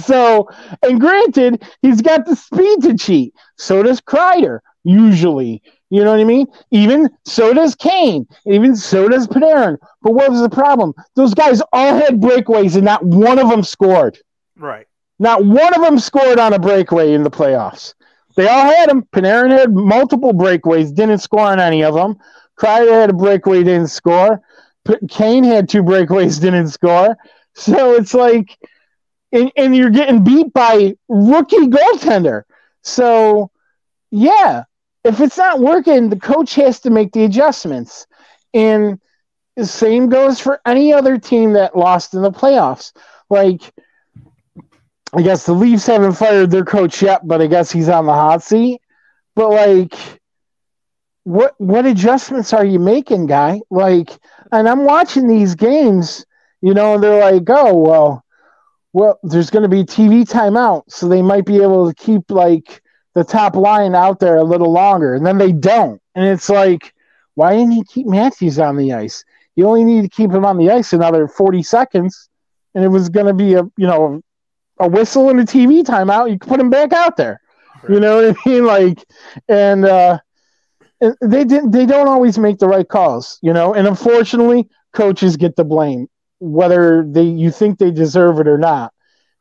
S3: So, and granted, he's got the speed to cheat. So does Kreider, usually. You know what I mean? Even so does Kane. Even so does Panarin. But what was the problem? Those guys all had breakaways and not one of them scored.
S2: Right.
S3: Not one of them scored on a breakaway in the playoffs. They all had them. Panarin had multiple breakaways, didn't score on any of them. Kreider had a breakaway, didn't score. Kane had 2 breakaways, didn't score. So it's like, and you're getting beat by rookie goaltender. So, yeah, if it's not working, the coach has to make the adjustments. And the same goes for any other team that lost in the playoffs. Like, I guess the Leafs haven't fired their coach yet, but I guess he's on the hot seat. But, like, what adjustments are you making, guy? Like, and I'm watching these games, and they're like, oh, well, there's going to be TV timeout, so they might be able to keep, like, the top line out there a little longer. And then they don't. And it's like, why didn't he keep Matthews on the ice? You only need to keep him on the ice another 40 seconds, and it was going to be a whistle and a TV timeout. You can put him back out there. Right. You know what I mean? Like, and they don't always make the right calls, and unfortunately coaches get the blame, whether you think they deserve it or not.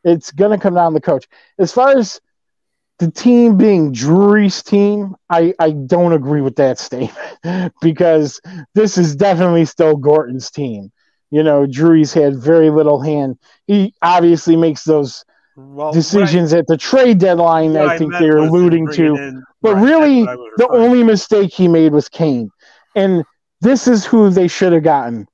S3: It's going to come down to the coach. As far as the team being Drury's team, I don't agree with that statement because this is definitely still Gorton's team. Drury's had very little hand. He obviously makes those decisions at the trade deadline. I think they're alluding to. But really, the only mistake he made was Kane. And this is who they should have gotten,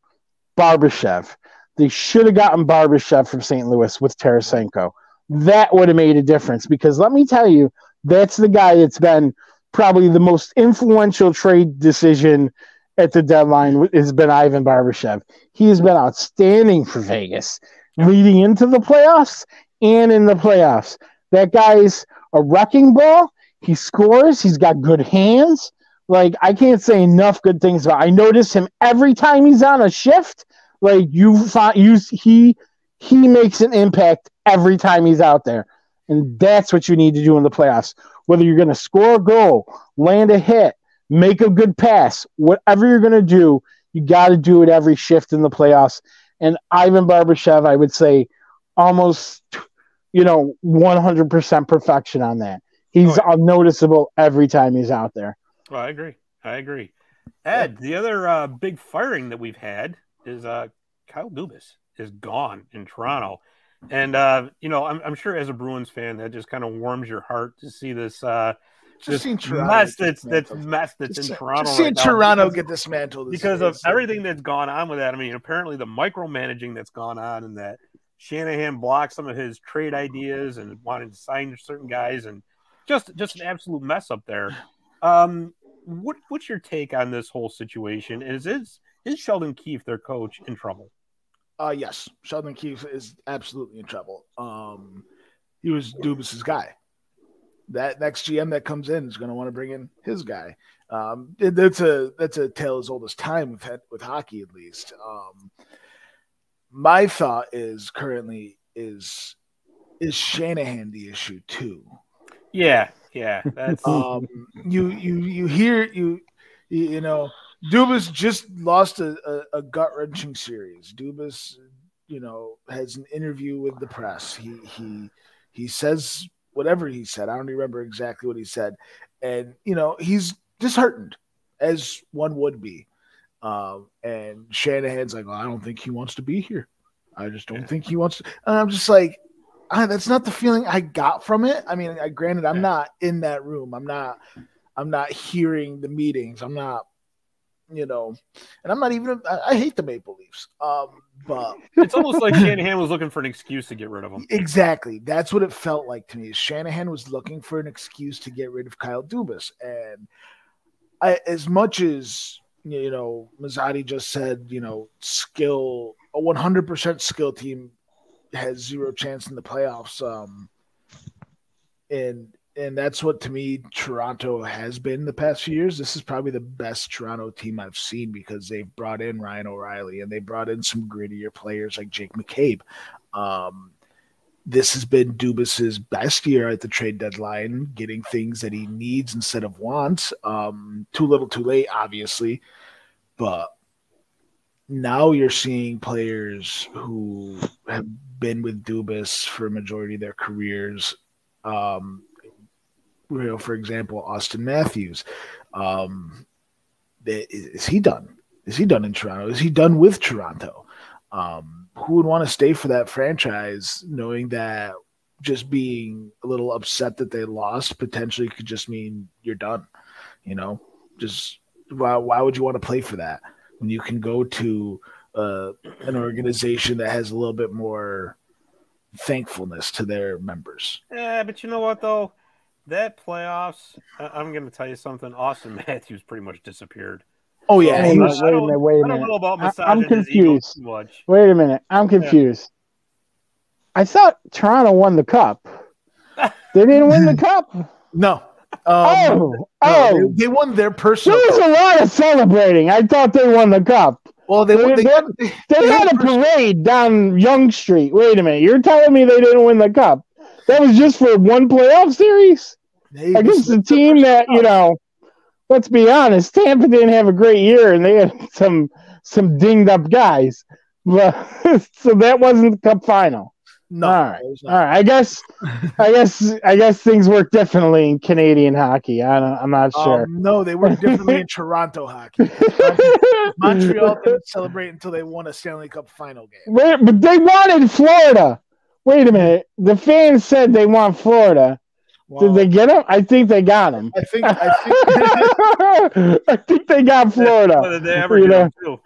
S3: Barbashev. They should have gotten Barbashev from St. Louis with Tarasenko. That would have made a difference because let me tell you, that's the guy that's been probably the most influential trade decision at the deadline has been Ivan Barbashev. He has been outstanding for Vegas leading into the playoffs and in the playoffs. That guy's a wrecking ball. He scores. He's got good hands. Like, I can't say enough good things about him. I notice him every time he's on a shift. Like, he makes an impact every time he's out there. And that's what you need to do in the playoffs. Whether you're going to score a goal, land a hit, make a good pass, whatever you're going to do, you got to do it every shift in the playoffs. And Ivan Barbashev, I would say, almost, 100% perfection on that. He's unnoticeable every time he's out there.
S2: Well, I agree. Ed, the other big firing that we've had is Kyle Dubas is gone in Toronto. And, I'm sure as a Bruins fan, that just kind of warms your heart to see this mess that's in Toronto.
S4: Just seeing Toronto get dismantled.
S2: Because of everything that's gone on with that. I mean, apparently the micromanaging that's gone on and that Shanahan blocked some of his trade ideas and wanted to sign certain guys and just an absolute mess up there. What's your take on this whole situation? Is Sheldon Keefe, their coach, in trouble?
S4: Yes, Sheldon Keefe is absolutely in trouble. He was Dubas's guy. That next GM that comes in is going to want to bring in his guy. That's a tale as old as time with hockey, at least. My thought is currently is Shanahan the issue too?
S2: Yeah. That's
S4: you hear Dubas just lost a gut-wrenching series. Dubas, has an interview with the press. He says whatever he said. I don't remember exactly what he said. And, he's disheartened, as one would be. And Shanahan's like, well, I don't think he wants to be here. I just don't think he wants to. And I'm just like, that's not the feeling I got from it. I mean, granted, I'm not in that room. I'm not hearing the meetings. I'm not, and I'm not even. I hate the Maple Leafs. But
S2: it's almost like Shanahan was looking for an excuse to get rid of him.
S4: Exactly. That's what it felt like to me. Shanahan was looking for an excuse to get rid of Kyle Dubas, and as much as Mazzotti just said, skill, a 100% skill team has zero chance in the playoffs. And that's what, to me, Toronto has been the past few years. This is probably the best Toronto team I've seen because they've brought in Ryan O'Reilly and they brought in some grittier players like Jake McCabe. This has been Dubas's best year at the trade deadline, getting things that he needs instead of wants. Too little, too late, obviously. But now you're seeing players who have been with Dubas for a majority of their careers. For example, Austin Matthews. Is he done? Is he done in Toronto? Is he done with Toronto? Who would want to stay for that franchise knowing that just being a little upset that they lost potentially could just mean you're done? Just why would you want to play for that when you can go to an organization that has a little bit more thankfulness to their members?
S2: Yeah, but you know what, though? That playoffs, I'm going to tell you something. Austin Matthews pretty much disappeared.
S4: Oh, yeah.
S3: Wait a minute.
S2: I don't know about massaging
S3: I'm
S2: his ego
S3: confused.
S2: too much.
S3: Wait a minute. I'm confused. I thought Toronto won the cup. They didn't win the cup?
S4: No. They won their personal.
S3: There was a lot of celebrating. I thought they won the cup.
S4: Well, they
S3: had a parade down Yonge Street. Wait a minute. You're telling me they didn't win the cup? That was just for one playoff series? Against a team that, let's be honest, Tampa didn't have a great year, and they had some dinged up guys. But so that wasn't the cup final.
S4: No.
S3: All right. I guess things work differently in Canadian hockey. I'm not sure.
S4: No, they work differently in Toronto hockey. Montreal didn't celebrate until they won a Stanley Cup final game.
S3: But they wanted Florida. Wait a minute. The fans said they want Florida. Well, did they get him? I think they got him.
S4: I think
S3: I think they got Florida.
S2: What did they ever get him too?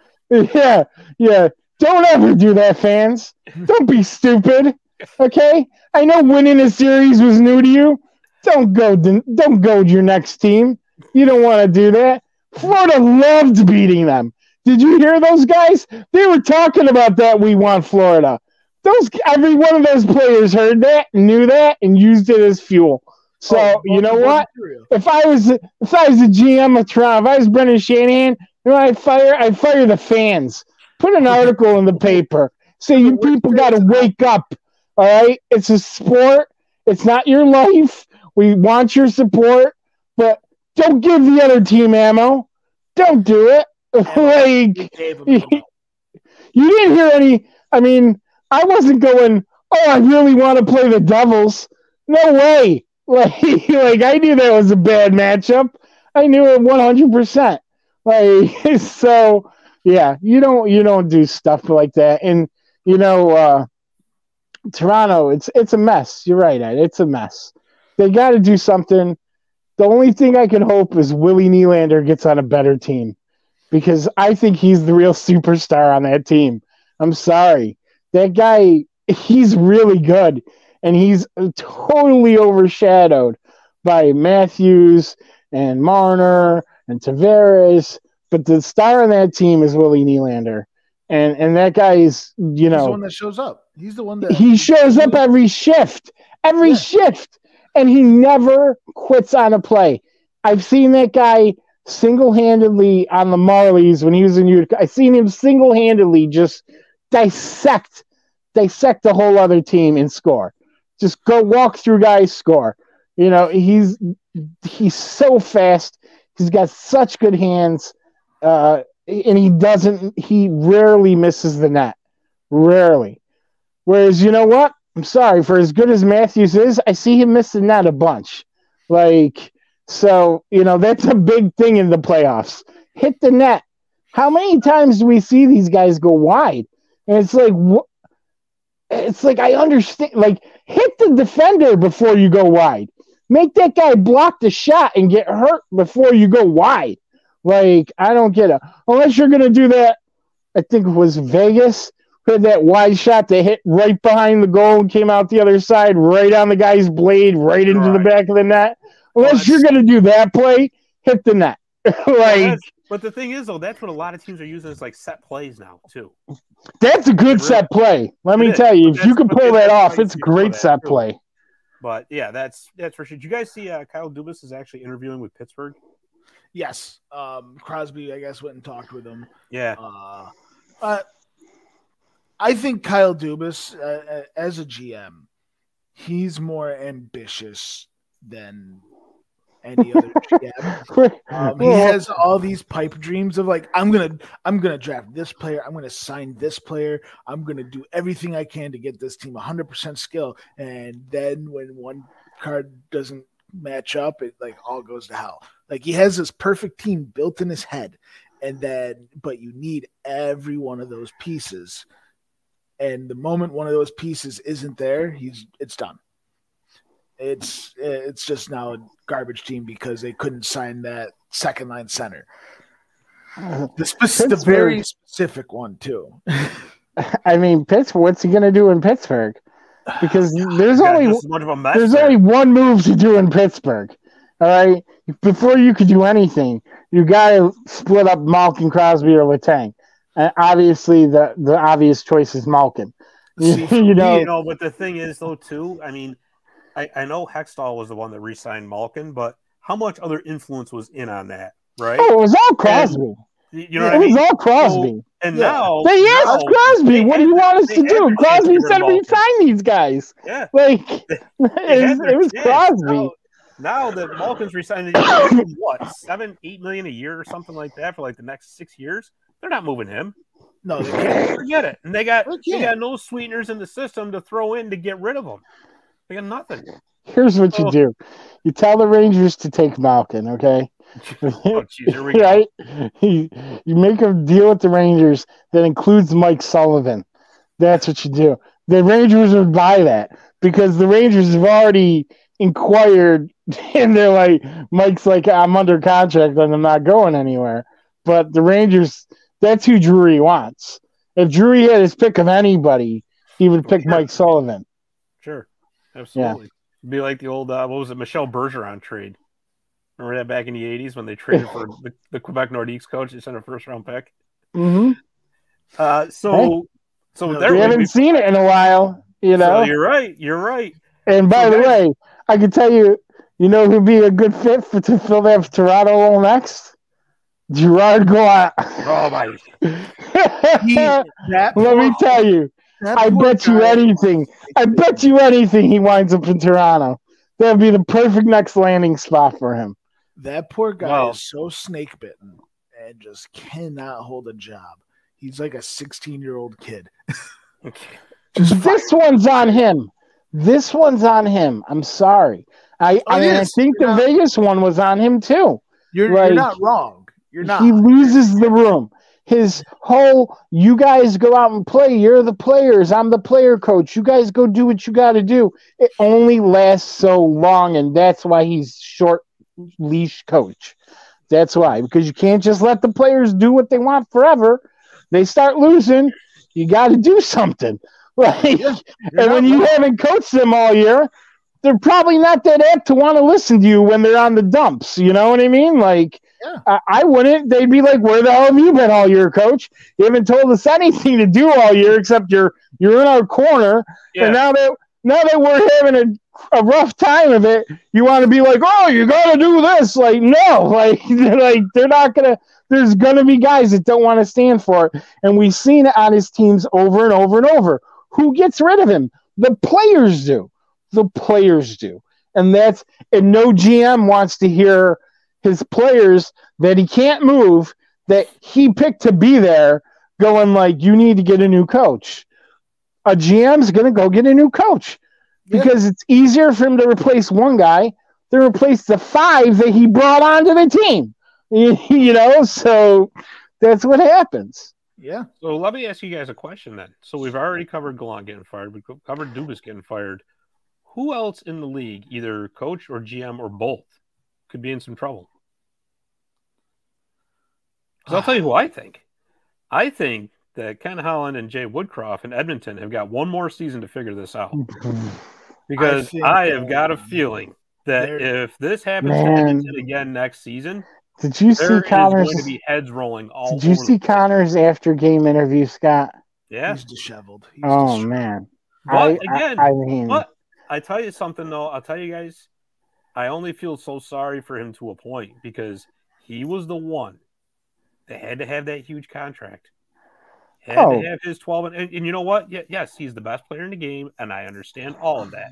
S3: Yeah. Don't ever do that, fans. Don't be stupid. Okay? I know winning a series was new to you. Don't goad your next team. You don't want to do that. Florida loved beating them. Did you hear those guys? They were talking about that. We want Florida. Every one of those players heard that, knew that, and used it as fuel. So you know what? If I was a GM of Toronto, if I was Brendan Shanahan, I'd fire the fans. Put an article in the paper. Say you people got to wake up. All right, it's a sport. It's not your life. We want your support, but don't give the other team ammo. Don't do it. You didn't hear any. I mean, I wasn't going, I really want to play the Devils. No way. Like I knew that was a bad matchup. I knew it 100%. So yeah, you don't do stuff like that. And Toronto, it's a mess. You're right, Ed. It's a mess. They got to do something. The only thing I can hope is Willie Nylander gets on a better team, because I think he's the real superstar on that team. I'm sorry. That guy, he's really good, and he's totally overshadowed by Matthews and Marner and Tavares. But the star on that team is Willie Nylander. And that guy is,
S4: He's the one that shows up. He's the one that...
S3: He shows up every shift. Shift. And he never quits on a play. I've seen that guy single-handedly on the Marlies when he was in Utica. I've seen him single-handedly just dissect the whole other team and score. Just go walk through guys, score. He's so fast. He's got such good hands. And he rarely misses the net. Rarely. Whereas, you know what? I'm sorry, for as good as Matthews is, I see him miss the net a bunch. So, that's a big thing in the playoffs. Hit the net. How many times do we see these guys go wide? And it's like, I understand. Hit the defender before you go wide. Make that guy block the shot and get hurt before you go wide. I don't get it. Unless you're going to do that, I think it was Vegas, who had that wide shot that hit right behind the goal and came out the other side, right on the guy's blade, right into the back of the net. Unless you're going to do that play, hit the net.
S2: But the thing is, though, that's what a lot of teams are using as set plays now, too.
S3: That's a good set play. Let me tell you, if you can pull that off, it's a great set play.
S2: But yeah, that's for sure. Did you guys see Kyle Dubas is actually interviewing with Pittsburgh?
S4: Yes. Crosby, I guess, went and talked with him.
S2: Yeah.
S4: I think Kyle Dubas, as a GM, he's more ambitious than any other GM. He has all these pipe dreams of like, I'm gonna draft this player, I'm gonna sign this player, I'm gonna do everything I can to get this team 100% skill, and then when one card doesn't match up, it like all goes to hell. Like he has this perfect team built in his head, but you need every one of those pieces, and the moment one of those pieces isn't there, it's done. It's just now a garbage team because they couldn't sign that second line center. The very specific one too.
S3: I mean, Pittsburgh. What's he going to do in Pittsburgh? Because there's only one move to do in Pittsburgh. All right, before you could do anything, you got to split up Malkin, Crosby, or Letang. And obviously, the obvious choice is Malkin.
S2: You know, but the thing is, though, too. I mean, I know Hextall was the one that re-signed Malkin, but how much other influence was in on that, right?
S3: Oh, it was all Crosby.
S2: You know what I mean?
S3: It was all Crosby.
S2: Now
S3: they asked Crosby, what do you want us to do? Crosby said we sign these guys.
S2: Yeah.
S3: Like, it was Crosby.
S2: Now that Malkin's re-signed, what, $7-8 million a year or something like that for like the next 6 years? They're not moving him.
S4: No, they can't.
S2: Forget it. And they got no sweeteners in the system to throw in to get rid of them. They got nothing.
S3: Here's what you do. You tell the Rangers to take Malkin, okay?
S2: Here we go.
S3: Right? You make a deal with the Rangers that includes Mike Sullivan. That's what you do. The Rangers would buy that because the Rangers have already inquired and they're like, Mike's like, I'm under contract and I'm not going anywhere. But the Rangers, that's who Drury wants. If Drury had his pick of anybody, he would pick Mike Sullivan.
S2: Sure. Absolutely. It'd be like the old, what was it, Michel Bergeron trade. Remember that back in the 80s when they traded for the Quebec Nordiques coach? They sent a first-round pick.
S3: Mm-hmm.
S2: So
S3: we haven't seen it in a while, you know.
S2: So you're right.
S3: And by the way, I can tell you, you know who'd be a good fit to fill that Toronto role next? Gerard Gallant.
S2: Oh my!
S3: Let me tell you, I bet you anything he winds up in Toronto. That'd be the perfect next landing spot for him.
S4: That poor guy is so snake bitten and just cannot hold a job. He's like a 16-year-old kid.
S3: This one's on him. I'm sorry. I think the Vegas one was on him too.
S4: You're not wrong. You're not.
S3: He loses the room. His whole, you guys go out and play. You're the players. I'm the player coach. You guys go do what you got to do. It only lasts so long, and that's why he's short leash coach. That's why, because you can't just let the players do what they want forever. They start losing. You got to do something. Like, and when you haven't coached them all year, they're probably not that apt to want to listen to you when they're on the dumps. You know what I mean? Like, I wouldn't. They'd be like, where the hell have you been all year, coach? You haven't told us anything to do all year except you're in our corner. Yeah. And now that we're having a rough time of it, you want to be like, oh, you got to do this. Like, no. Like they're not going to. There's going to be guys that don't want to stand for it. And we've seen it on his teams over and over and over. Who gets rid of him? The players do. The players do. And no GM wants to hear his players that he can't move, that he picked to be there, going like, you need to get a new coach. A GM's going to go get a new coach because it's easier for him to replace one guy than replace the 5 that he brought onto the team. You know, so that's what happens.
S4: Yeah.
S2: So let me ask you guys a question then. So we've already covered Gallant getting fired. We've covered Dubas getting fired. Who else in the league, either coach or GM or both, could be in some trouble? Because I'll tell you who I think. I think that Ken Holland and Jay Woodcroft in Edmonton have got one more season to figure this out. Because I have got a feeling that if this happens to Edmonton again next season,
S3: did you see Connor's
S2: going to be heads rolling all
S3: Did you see Connor's after game interview, Scott?
S2: Yeah.
S4: He's disheveled.
S3: Man.
S2: But I tell you something though, I'll tell you guys, I only feel so sorry for him to a point because he was the one that had to have that huge contract. Had to have his 12 and you know what? Yes, he's the best player in the game, and I understand all of that.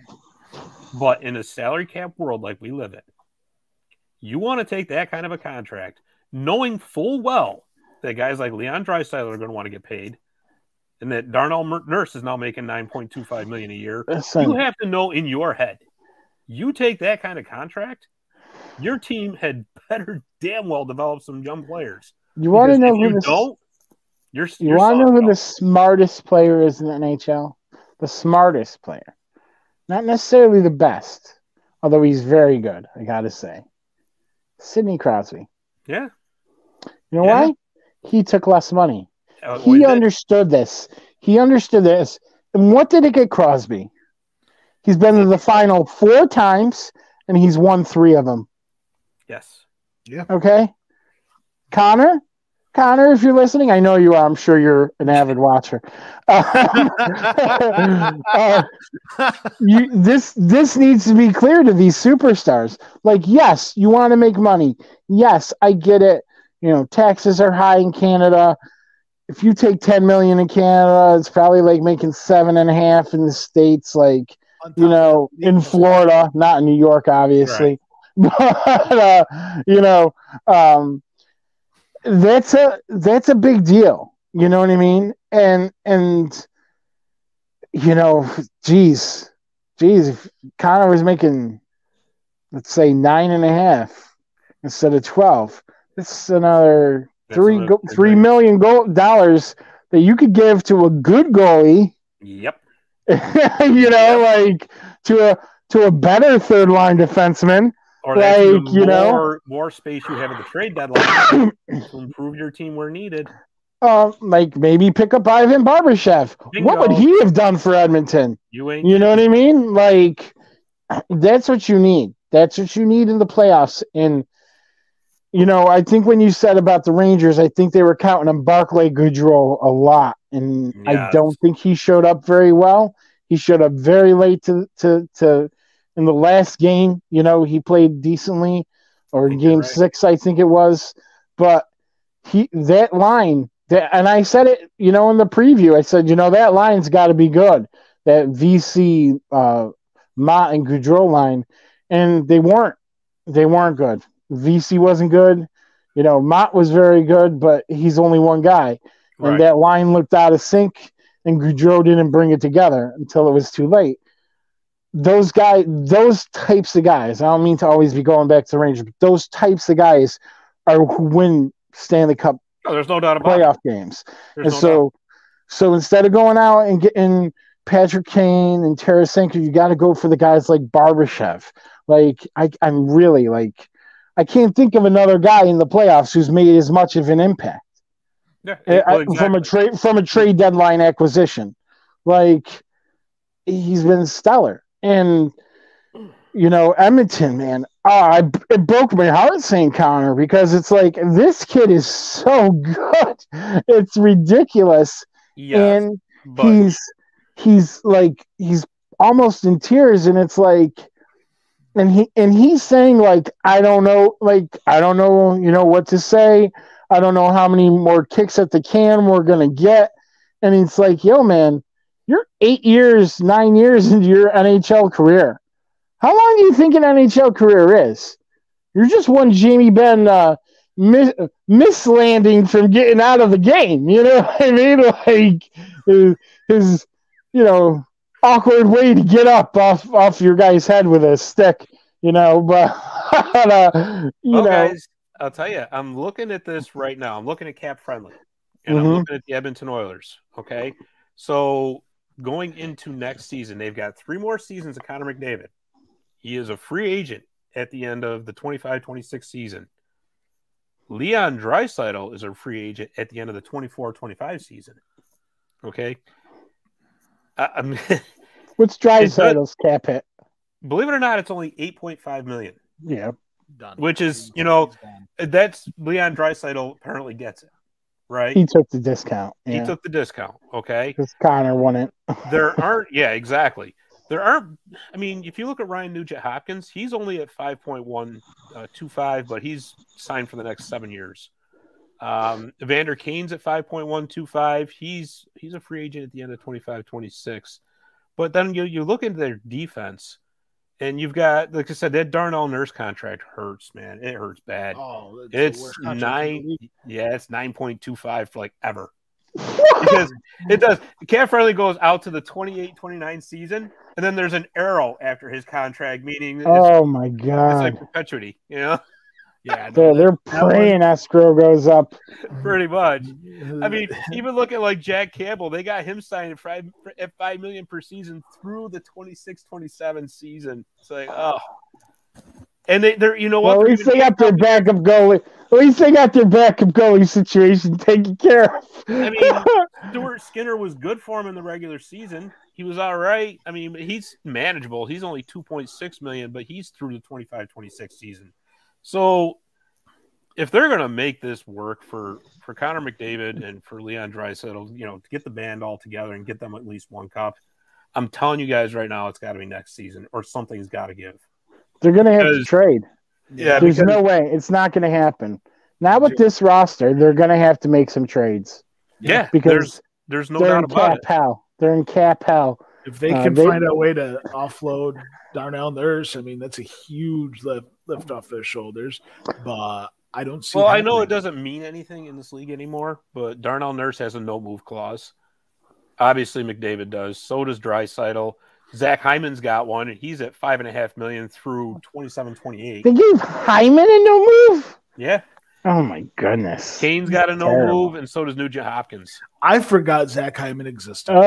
S2: But in a salary cap world like we live in, You want to take that kind of a contract, knowing full well that guys like Leon Draisaitl are going to want to get paid, and that Darnell Nurse is now making $9.25 million a year. You have to know in your head, you take that kind of contract, your team had better damn well develop some young players.
S3: You want to know who the smartest player is in the NHL? The smartest player. Not necessarily the best, although he's very good, I got to say. Sidney Crosby.
S2: Yeah.
S3: You know why? He took less money. He understood this. And what did it get Crosby? He's been to the final 4 times, and he's won 3 of them.
S2: Yes.
S4: Yeah.
S3: Okay? Connor, if you're listening, I know you are. I'm sure you're an avid watcher. This needs to be clear to these superstars. Like, yes, you want to make money. Yes, I get it. You know, taxes are high in Canada. If you take $10 million in Canada, it's probably like making $7.5 in the States, like, you know, in Florida, not in New York, obviously. Right. But, that's a big deal. You know what I mean? And you know, geez, if Connor was making, let's say, 9.5 instead of 12, it's another $3 million dollars that you could give to a good goalie.
S2: Yep.
S3: You know, like to a better third line defenseman.
S2: Or like, more space you have at the trade deadline to improve your team where needed.
S3: Like maybe pick up Ivan Barbashev.
S2: Bingo.
S3: What would he have done for Edmonton? You know what I mean? Like, that's what you need. That's what you need in the playoffs. And, you know, I think when you said about the Rangers, I think they were counting on Barclay Goodrow a lot. And yes. I don't think he showed up very well. He showed up very late to in the last game. You know, he played decently, or in game 6, I think it was. But that line, and I said it, you know, in the preview, I said, you know, that line's got to be good. That VC, Mott and Goudreau line, and they weren't good. VC wasn't good. You know, Mott was very good, but he's only one guy. And that line looked out of sync, and Goudreau didn't bring it together until it was too late. Those types of guys, I don't mean to always be going back to the Rangers, but those types of guys are who win Stanley Cup
S2: there's no doubt about
S3: playoff games. And so instead of going out and getting Patrick Kane and Tarasenko, you got to go for the guys like Barbashev. Like, I'm really, like, I can't think of another guy in the playoffs who's made as much of an impact.
S2: Yeah, exactly.
S3: from a trade deadline acquisition. Like, he's been stellar. And, you know, Edmonton, man, it broke my heart saying Connor, because it's like, this kid is so good. It's ridiculous.
S2: Yes,
S3: and he's almost in tears, and it's like, and he's saying, like, I don't know, you know, what to say. I don't know how many more kicks at the can we're gonna get. And it's like, yo, man, you're 8 years, 9 years into your NHL career. How long do you think an NHL career is? You're just one Jamie Benn mislanding from getting out of the game. You know what I mean? Like, his, you know, awkward way to get up off your guy's head with a stick, you know. But you know,
S2: guys, I'll tell you, I'm looking at this right now. I'm looking at Cap Friendly, and I'm looking at the Edmonton Oilers. Okay, so going into next season, they've got 3 more seasons of Connor McDavid. He is a free agent at the end of the 25-26 season. Leon Draisaitl is a free agent at the end of the 24-25 season. Okay.
S3: What's Draisaitl's cap hit?
S2: Believe it or not, it's only $8.5 million.
S3: Yeah.
S4: Done.
S2: Which is, you know, that's Leon Draisaitl apparently gets it. Right?
S3: He took the discount.
S2: Yeah. He took the discount. Okay.
S3: Because Connor won it.
S2: Exactly. There aren't, I mean, if you look at Ryan Nugent-Hopkins, he's only at 5.125, but he's signed for the next 7 years. Evander Kane's at 5.125. He's a free agent at the end of 25-26. But then you look into their defense, And you've got, like I said, that Darnell Nurse contract hurts, man. It hurts bad.
S4: Oh,
S2: it's 9.25 for like ever. Because it does. Cat Friendly goes out to the 28-29 season, and then there's an arrow after his contract, meaning
S3: my God.
S2: It's like perpetuity, you know?
S4: Yeah,
S3: they're praying escrow goes up.
S2: Pretty much. I mean, even look at like Jack Campbell, they got him signed at $5 million per season through the 26-27 season. It's like, oh. And they're you know what?
S3: Well, at least they got their backup goalie. At least they got their backup goalie situation taken care of.
S2: I mean, Stuart Skinner was good for him in the regular season. He was all right. I mean, he's manageable. He's only $2.6 million, but he's through the 25-26 season. So if they're going to make this work for Connor McDavid and for Leon Draisaitl, you know, to get the band all together and get them at least one cup, I'm telling you guys right now, it's got to be next season or something's got to give.
S3: They're going to have to trade.
S2: Yeah,
S3: there's no way. It's not going to happen. Not with this roster. They're going to have to make some trades.
S2: Yeah,
S3: because
S2: there's no doubt about it.
S3: They're in cap hell.
S4: If they can find a way to offload Darnell Nurse, I mean, that's a huge lift off their shoulders. But I don't see.
S2: Well, I know it doesn't mean anything in this league anymore, but Darnell Nurse has a no-move clause. Obviously, McDavid does. So does Draisaitl. Zach Hyman's got one, and he's at $5.5 million through 27-28.
S3: They gave Hyman a no-move?
S2: Yeah.
S3: Oh, my goodness.
S2: Kane's got a no-move, and so does Nugent Hopkins.
S4: I forgot Zach Hyman existed.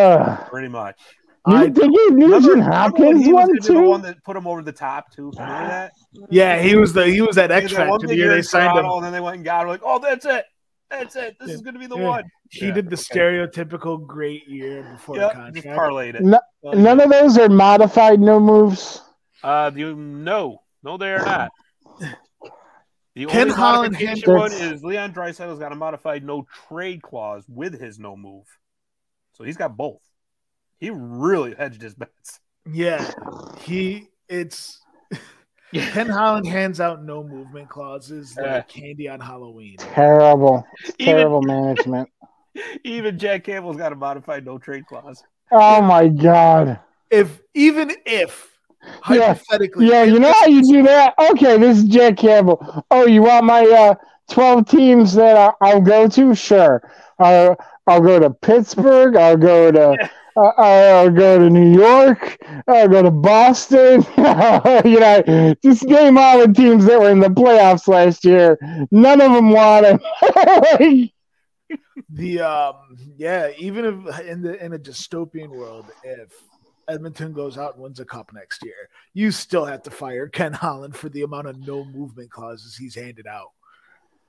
S2: Pretty much.
S3: They gave Nugent Hopkins one, too?
S2: The one that put him over the top, too. Remember that?
S4: Yeah, he was that X Factor the year they signed him.
S2: And then they went and got him, like, oh, that's it. That's it. This is going to be the one.
S4: He did the stereotypical great year before the contract.
S2: Just parlayed it.
S3: None of those are modified no moves?
S2: No, they are not. The
S4: Ken
S2: only
S4: Holland
S2: modification one is Leon Draisaitl's got a modified no trade clause with his no move. So he's got both. He really hedged his bets.
S4: Yeah. Ken Holland hands out no movement clauses like candy on Halloween.
S3: Terrible management.
S2: Even Jack Campbell's got a modified no trade clause.
S3: Oh my God.
S4: Even if hypothetically.
S3: Yeah, you know how you do that? Okay, this is Jack Campbell. Oh, you want my 12 teams that I'll go to? Sure. I'll go to Pittsburgh. I'll go to New York. I'll go to Boston. Just name all the teams that were in the playoffs last year. None of them won it.
S4: Even if in a dystopian world, if Edmonton goes out and wins a cup next year, you still have to fire Ken Holland for the amount of no movement clauses he's handed out.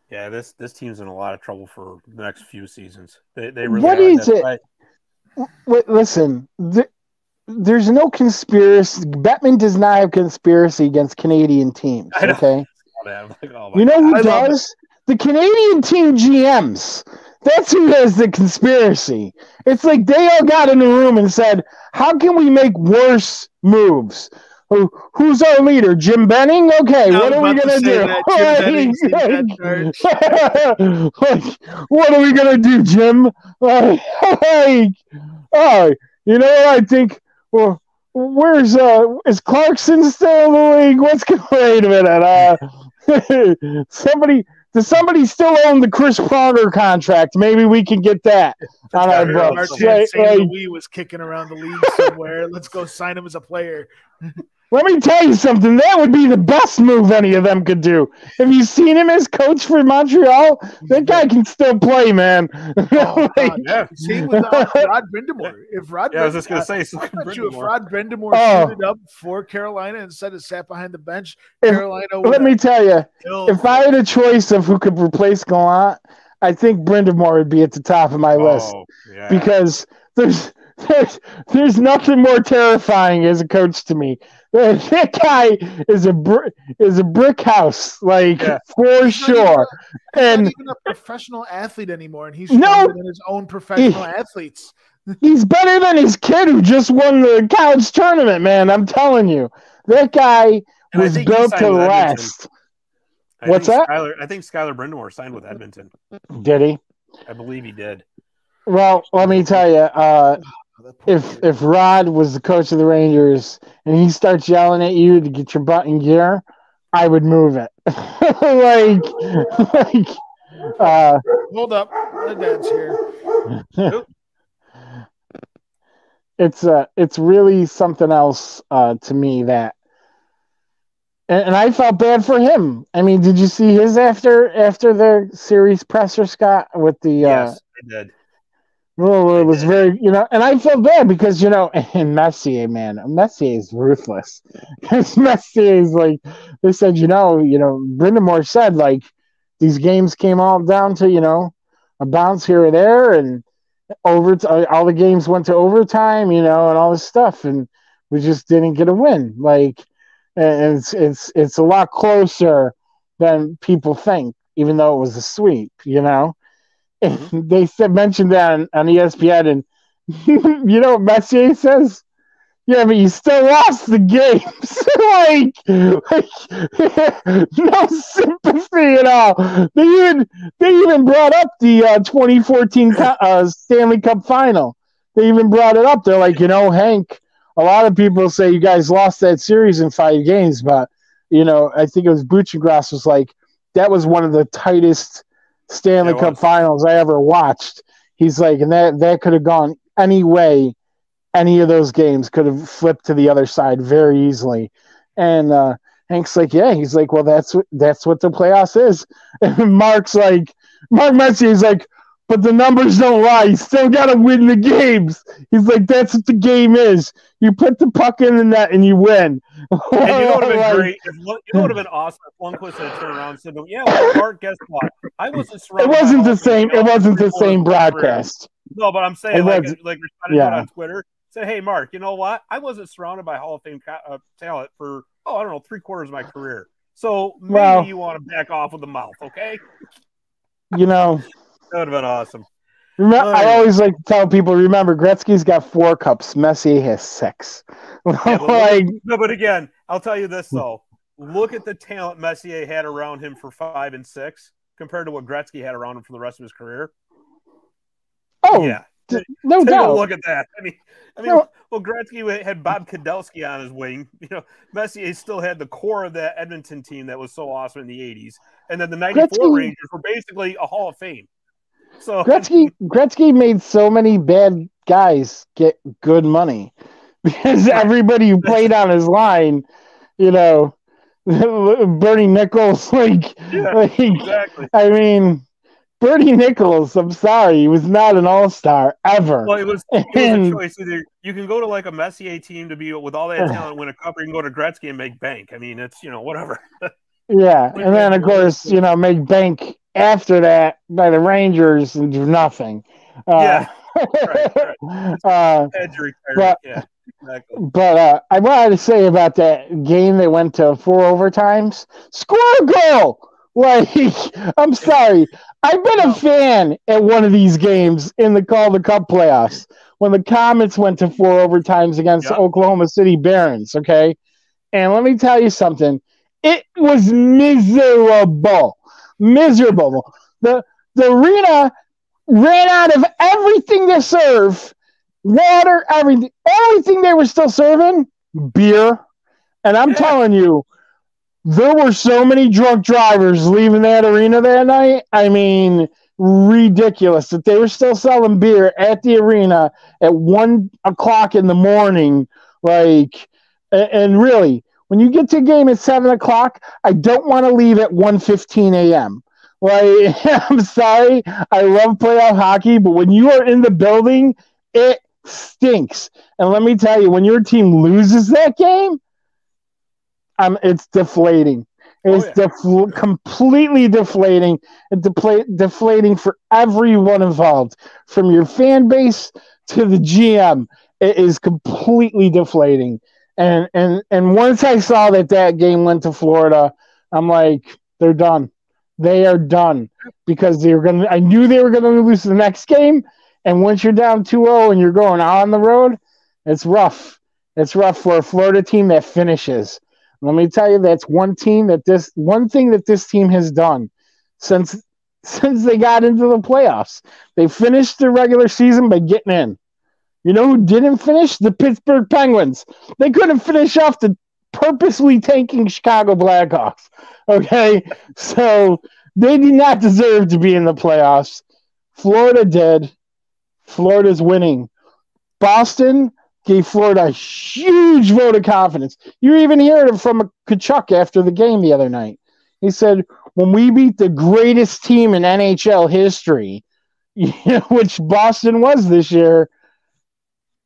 S2: Yeah, this team's in a lot of trouble for the next few seasons. They really
S3: what is it? Right. Wait, listen, there's no conspiracy. Bettman does not have conspiracy against Canadian teams. Okay, you know who does? The Canadian team GMs. That's who has the conspiracy. It's like they all got in a room and said, "How can we make worse moves?" Who's our leader? Jim Benning? Okay, what are we going to do? What are we going to do, Jim? You know what I think? Well, is Clarkson still in the league? Wait a minute. Does somebody still own the Chris Pronger contract? Maybe we can get that on our books.
S4: Louis was kicking around the league somewhere. Let's go sign him as a player.
S3: Let me tell you something. That would be the best move any of them could do. Have you seen him as coach for Montreal? That guy can still play, man.
S4: Same with Rod Brind'Amour.
S2: I was just going to say,
S4: if Rod Brind'Amour suited up for Carolina instead of sat behind the bench, Carolina would.
S3: Let me tell you, if I had a choice of who could replace Gallant, I think Brind'Amour would be at the top of my list because there's nothing more terrifying as a coach to me. That guy is a brick house, for sure.
S4: And he's not even a professional athlete anymore, and he's stronger than his own professional athletes.
S3: He's better than his kid who just won the college tournament, man. I'm telling you, that guy was built to last. What's that?
S2: I think Skylar Brind'Amour signed with Edmonton.
S3: Did he?
S2: I believe he did.
S3: Well, let me tell you, if Rod was the coach of the Rangers and he starts yelling at you to get your butt in gear, I would move it.
S4: Hold up, my dad's here.
S3: It's really something else to me that, and I felt bad for him. I mean, did you see his after the series presser, Scott? With the
S2: yes, I did.
S3: Well, it was very, and I felt bad because, and Messier, man, Messier is ruthless. Because Messier is like, they said, Brindamore said, like, these games came all down to, a bounce here or there, and all the games went to overtime, and all this stuff, and we just didn't get a win. Like, and it's a lot closer than people think, even though it was a sweep, They mentioned that on ESPN, and you know what Messier says? Yeah, but you still lost the games. No sympathy at all. They even brought up the 2014 Stanley Cup final. They even brought it up. They're like, Hank, a lot of people say you guys lost that series in 5 games, but I think it was Buchengrass was like, that was one of the tightest Stanley Cup finals I ever watched. He's like, and that could have gone any way. Any of those games could have flipped to the other side very easily. And Hank's like, yeah. He's like, well, that's what the playoffs is. And Mark Messier's like, but the numbers don't lie. You still got to win the games. He's like, that's what the game is. You put the puck in the net and you win.
S2: And you know what would have been great? It would have been awesome if Lundqvist had turned around and said, yeah, well, Mark, guess what? I wasn't surrounded.
S3: It wasn't the same broadcast.
S2: No, but I'm saying, like responded to it on Twitter, said, hey, Mark, you know what? I wasn't surrounded by Hall of Fame talent for, 3/4 of my career. So maybe you want to back off with the mouth, okay? That would have been awesome.
S3: I always like to tell people, remember, Gretzky's got 4 cups. Messier has 6.
S2: But again, I'll tell you this, though. Look at the talent Messier had around him for 5 and 6 compared to what Gretzky had around him for the rest of his career.
S3: Oh,
S2: yeah.
S3: No doubt.
S2: Look at that. Gretzky had Bob Kudelski on his wing. Messier still had the core of that Edmonton team that was so awesome in the 80s. And then the 94 Rangers were basically a Hall of Fame. So
S3: Gretzky made so many bad guys get good money because everybody who played on his line, Bernie Nichols, exactly. I mean, Bernie Nichols, I'm sorry, he was not an all-star ever.
S2: Well, it was a choice. Either you can go to like a Messier team to be with all that talent, win a cup, or you can go to Gretzky and make bank. I mean, it's whatever.
S3: Yeah, and then of course, make bank after that by the Rangers and do nothing.
S2: Right. Exactly.
S3: But I wanted to say about that game that went to 4 overtimes. Score a goal! I'm sorry. I've been a fan at one of these games in the Calder Cup playoffs when the Comets went to 4 overtimes against the Oklahoma City Barons, okay? And let me tell you something. It was miserable. Miserable. The arena ran out of everything to serve. Water, everything. Everything they were still serving, beer. And I'm telling you, there were so many drunk drivers leaving that arena that night. I mean, ridiculous that they were still selling beer at the arena at 1 o'clock in the morning. And really, when you get to a game at 7 o'clock, I don't want to leave at 1:15 a.m. I'm sorry. I love playoff hockey, but when you are in the building, it stinks. And let me tell you, when your team loses that game, it's deflating. It's completely deflating. Deflating for everyone involved, from your fan base to the GM. It is completely deflating. And once I saw that game went to Florida, I'm like, they're done. They are done because I knew they were gonna lose the next game. And once you're down 2-0 and you're going on the road, it's rough. It's rough for a Florida team that finishes. Let me tell you, that's one thing that this team has done since they got into the playoffs. They finished the regular season by getting in. You know who didn't finish? The Pittsburgh Penguins. They couldn't finish off the purposely tanking Chicago Blackhawks. Okay? So they did not deserve to be in the playoffs. Florida did. Florida's winning. Boston gave Florida a huge vote of confidence. You even heard it from Kachuk after the game the other night. He said, when we beat the greatest team in NHL history, which Boston was this year,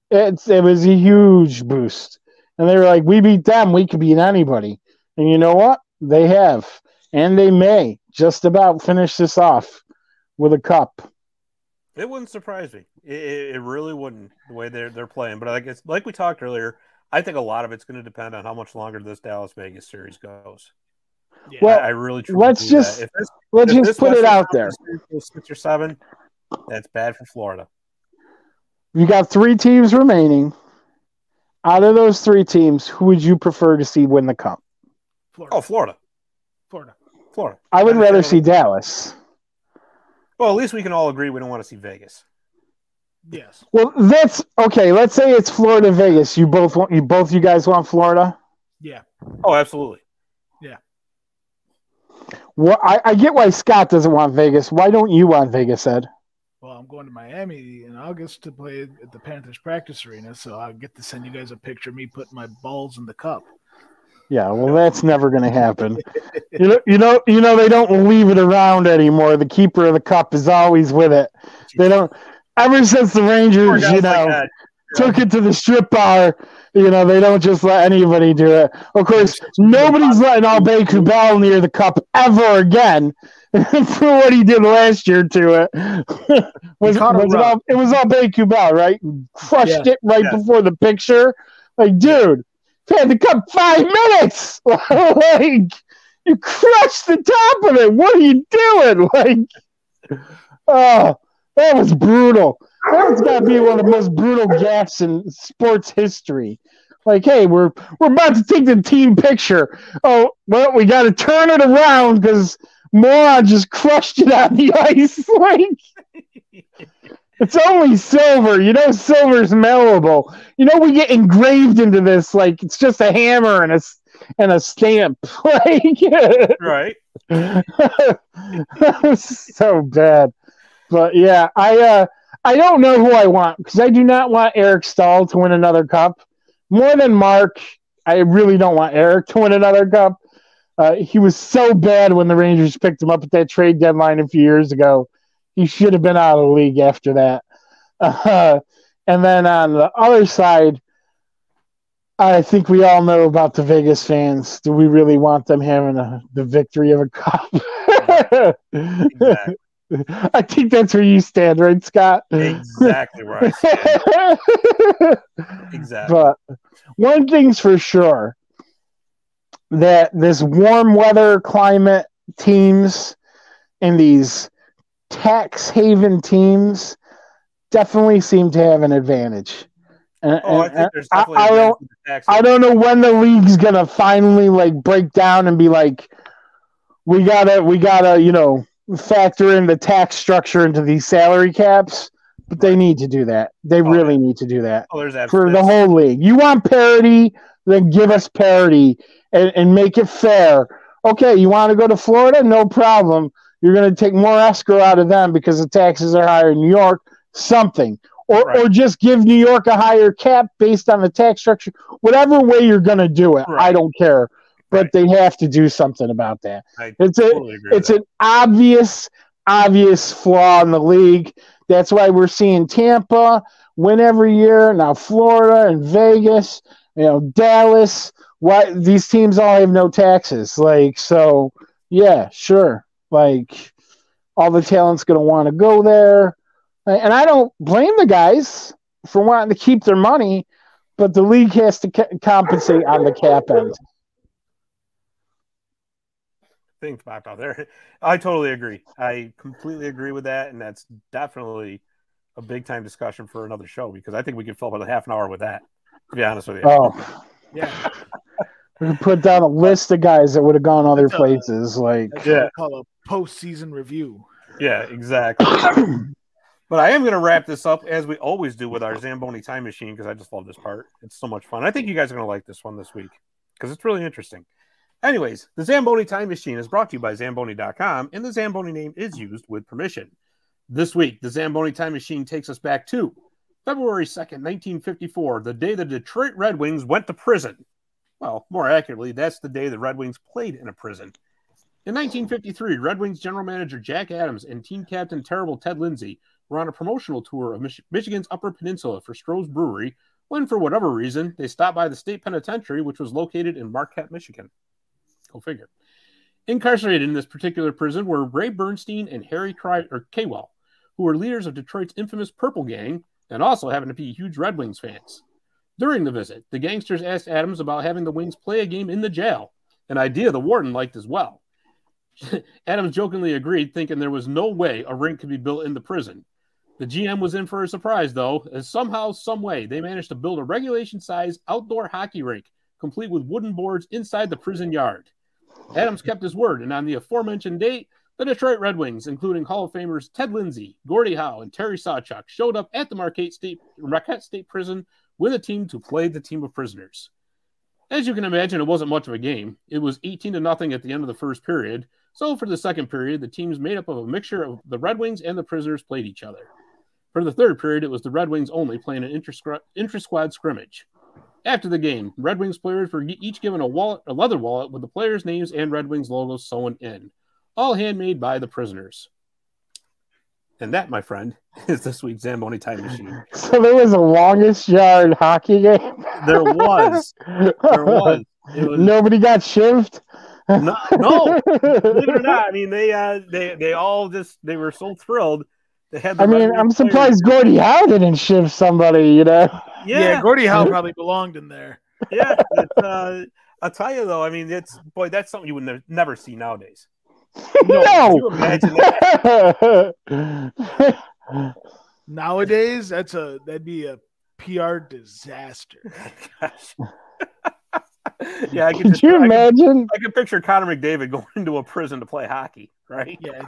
S3: it was a huge boost. And they were like, we beat them, we could beat anybody. And you know what? They have. And they may just about finish this off with a cup.
S2: It wouldn't surprise me. It really wouldn't, the way they're playing. But I guess, like we talked earlier, I think a lot of it's going to depend on how much longer this Dallas-Vegas series goes.
S4: Yeah.
S3: Well,
S2: I really
S3: let's just put it out there.
S2: 6 or 7, that's bad for Florida.
S3: You got 3 teams remaining. Out of those 3 teams, who would you prefer to see win the cup?
S4: Florida.
S2: Oh, Florida.
S3: I would rather see Dallas.
S2: Well, at least we can all agree we don't want to see Vegas.
S4: Yes.
S3: Well, that's okay. Let's say it's Florida, Vegas. You guys want Florida?
S4: Yeah.
S2: Oh, absolutely.
S4: Yeah.
S3: Well, I get why Scott doesn't want Vegas. Why don't you want Vegas, Ed?
S4: Well, I'm going to Miami in August to play at the Panthers practice arena, so I'll get to send you guys a picture of me putting my balls in the cup.
S3: Yeah, well, that's never going to happen. You know, they don't leave it around anymore. The keeper of the cup is always with it. They don't. Ever since the Rangers, took it to the strip bar, they don't just let anybody do it. Of course, nobody's letting Albay Kubel near the cup ever again for what he did last year to it. It was Albay Kubel, right? Crushed it right before the picture. Like, dude. Had the cup 5 minutes. Like, you crushed the top of it. What are you doing? Like, that was brutal. That's got to be one of the most brutal gaffes in sports history. Like, hey, we're about to take the team picture. Oh, well, we got to turn it around because Moron just crushed it on the ice. Like, it's only silver. Silver's malleable. We get engraved into this like it's just a hammer and a stamp. Like,
S2: right.
S3: That was so bad. But yeah, I don't know who I want because I do not want Eric Stahl to win another cup. More than Mark, I really don't want Eric to win another cup. He was so bad when the Rangers picked him up at that trade deadline a few years ago. He should have been out of the league after that. And then on the other side, I think we all know about the Vegas fans. Do we really want them having the victory of a cup?
S2: Exactly.
S3: I think that's where you stand, right, Scott?
S2: Exactly where I stand. Exactly.
S3: But one thing's for sure, that this warm weather climate teams and these tax haven teams definitely seem to have an advantage.
S2: I think there's definitely
S3: I don't know when the league's gonna finally break down and be like, we gotta factor in the tax structure into these salary caps, but they need to do that. They really need to do that for the whole league. You want parity, then give us parity and make it fair. Okay, you want to go to Florida? No problem. You're going to take more escrow out of them because the taxes are higher in New York. Something. Or just give New York a higher cap based on the tax structure. Whatever way you're going to do it, I don't care. But they have to do something about that. It's an obvious flaw in the league. That's why we're seeing Tampa win every year. Now Florida and Vegas, Dallas. Why these teams all have no taxes? Yeah, sure. All the talent's going to want to go there. And I don't blame the guys for wanting to keep their money, but the league has to compensate on the cap end.
S2: Things popped out there. I totally agree. I completely agree with that, and that's definitely a big-time discussion for another show because I think we could fill about a half an hour with that, to be honest with you.
S3: Oh, yeah. We could put down a list of guys that would have gone other places.
S4: That's what we call a postseason review.
S2: Yeah, exactly. But I am going to wrap this up as we always do with our Zamboni Time Machine because I just love this part. It's so much fun. I think you guys are going to like this one this week because it's really interesting. Anyways, the Zamboni Time Machine is brought to you by Zamboni.com, and the Zamboni name is used with permission. This week, the Zamboni Time Machine takes us back to February 2nd, 1954, the day the Detroit Red Wings went to prison. Well, more accurately, that's the day the Red Wings played in a prison. In 1953, Red Wings general manager Jack Adams and team captain terrible Ted Lindsay were on a promotional tour of Michigan's Upper Peninsula for Stroh's Brewery when, for whatever reason, they stopped by the state penitentiary, which was located in Marquette, Michigan. Go figure. Incarcerated in this particular prison were Ray Bernstein and Harry Kaywell, who were leaders of Detroit's infamous Purple Gang and also happened to be huge Red Wings fans. During the visit, the gangsters asked Adams about having the Wings play a game in the jail, an idea the warden liked as well. Adams jokingly agreed, thinking there was no way a rink could be built in the prison. The GM was in for a surprise, though, as somehow, some way, they managed to build a regulation-sized outdoor hockey rink, complete with wooden boards inside the prison yard. Adams kept his word, and on the aforementioned date, the Detroit Red Wings, including Hall of Famers Ted Lindsay, Gordie Howe, and Terry Sawchuk, showed up at the Marquette State Prison with a team to play the team of prisoners. As you can imagine, it wasn't much of a game. It was 18-0 at the end of the first period, so for the second period, the teams made up of a mixture of the Red Wings and the prisoners played each other. For the third period, it was the Red Wings only playing an intra-squad scrimmage. After the game, Red Wings players were each given a leather wallet with the players' names and Red Wings logos sewn in, all handmade by the prisoners. And that, my friend, is this week's Zamboni Time Machine.
S3: So there was a longest yard hockey game?
S2: There was.
S3: Nobody got shivved?
S2: No, believe it or not. I mean, they all just, they were so thrilled. They had.
S3: I'm surprised Gordie Howe didn't shiv somebody, you know?
S4: Yeah, Gordie Howe probably belonged in there.
S2: Yeah, I'll tell you though. I mean, that's something you would never see nowadays.
S3: No.
S2: Can you imagine that?
S4: Nowadays, that'd be a PR disaster.
S2: Gosh. Yeah,
S3: Could you imagine?
S2: I could picture Connor McDavid going into a prison to play hockey, right?
S4: Yeah,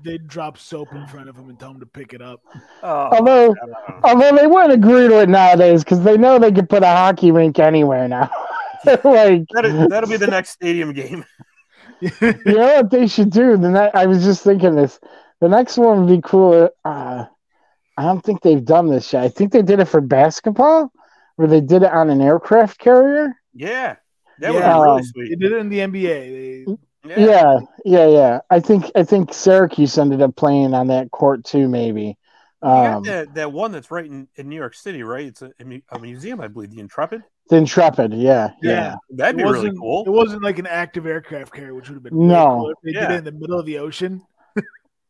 S4: they'd drop soap in front of him and tell him to pick it up.
S3: Although they wouldn't agree to it nowadays because they know they could put a hockey rink anywhere now. Like
S2: that'll be the next stadium game.
S3: You know what they should do? I was just thinking this. The next one would be cool. I don't think they've done this yet. I think they did it for basketball, where they did it on an aircraft carrier.
S2: Yeah, that would be really sweet.
S4: They did it in the NBA.
S3: Yeah. I think Syracuse ended up playing on that court too, maybe.
S2: You got that one that's right in New York City, right? It's a museum, I believe, the Intrepid.
S3: The Intrepid, yeah.
S2: That'd be really cool.
S4: It wasn't like an active aircraft carrier, which would have been
S3: cool
S4: if they did it in the middle of the ocean.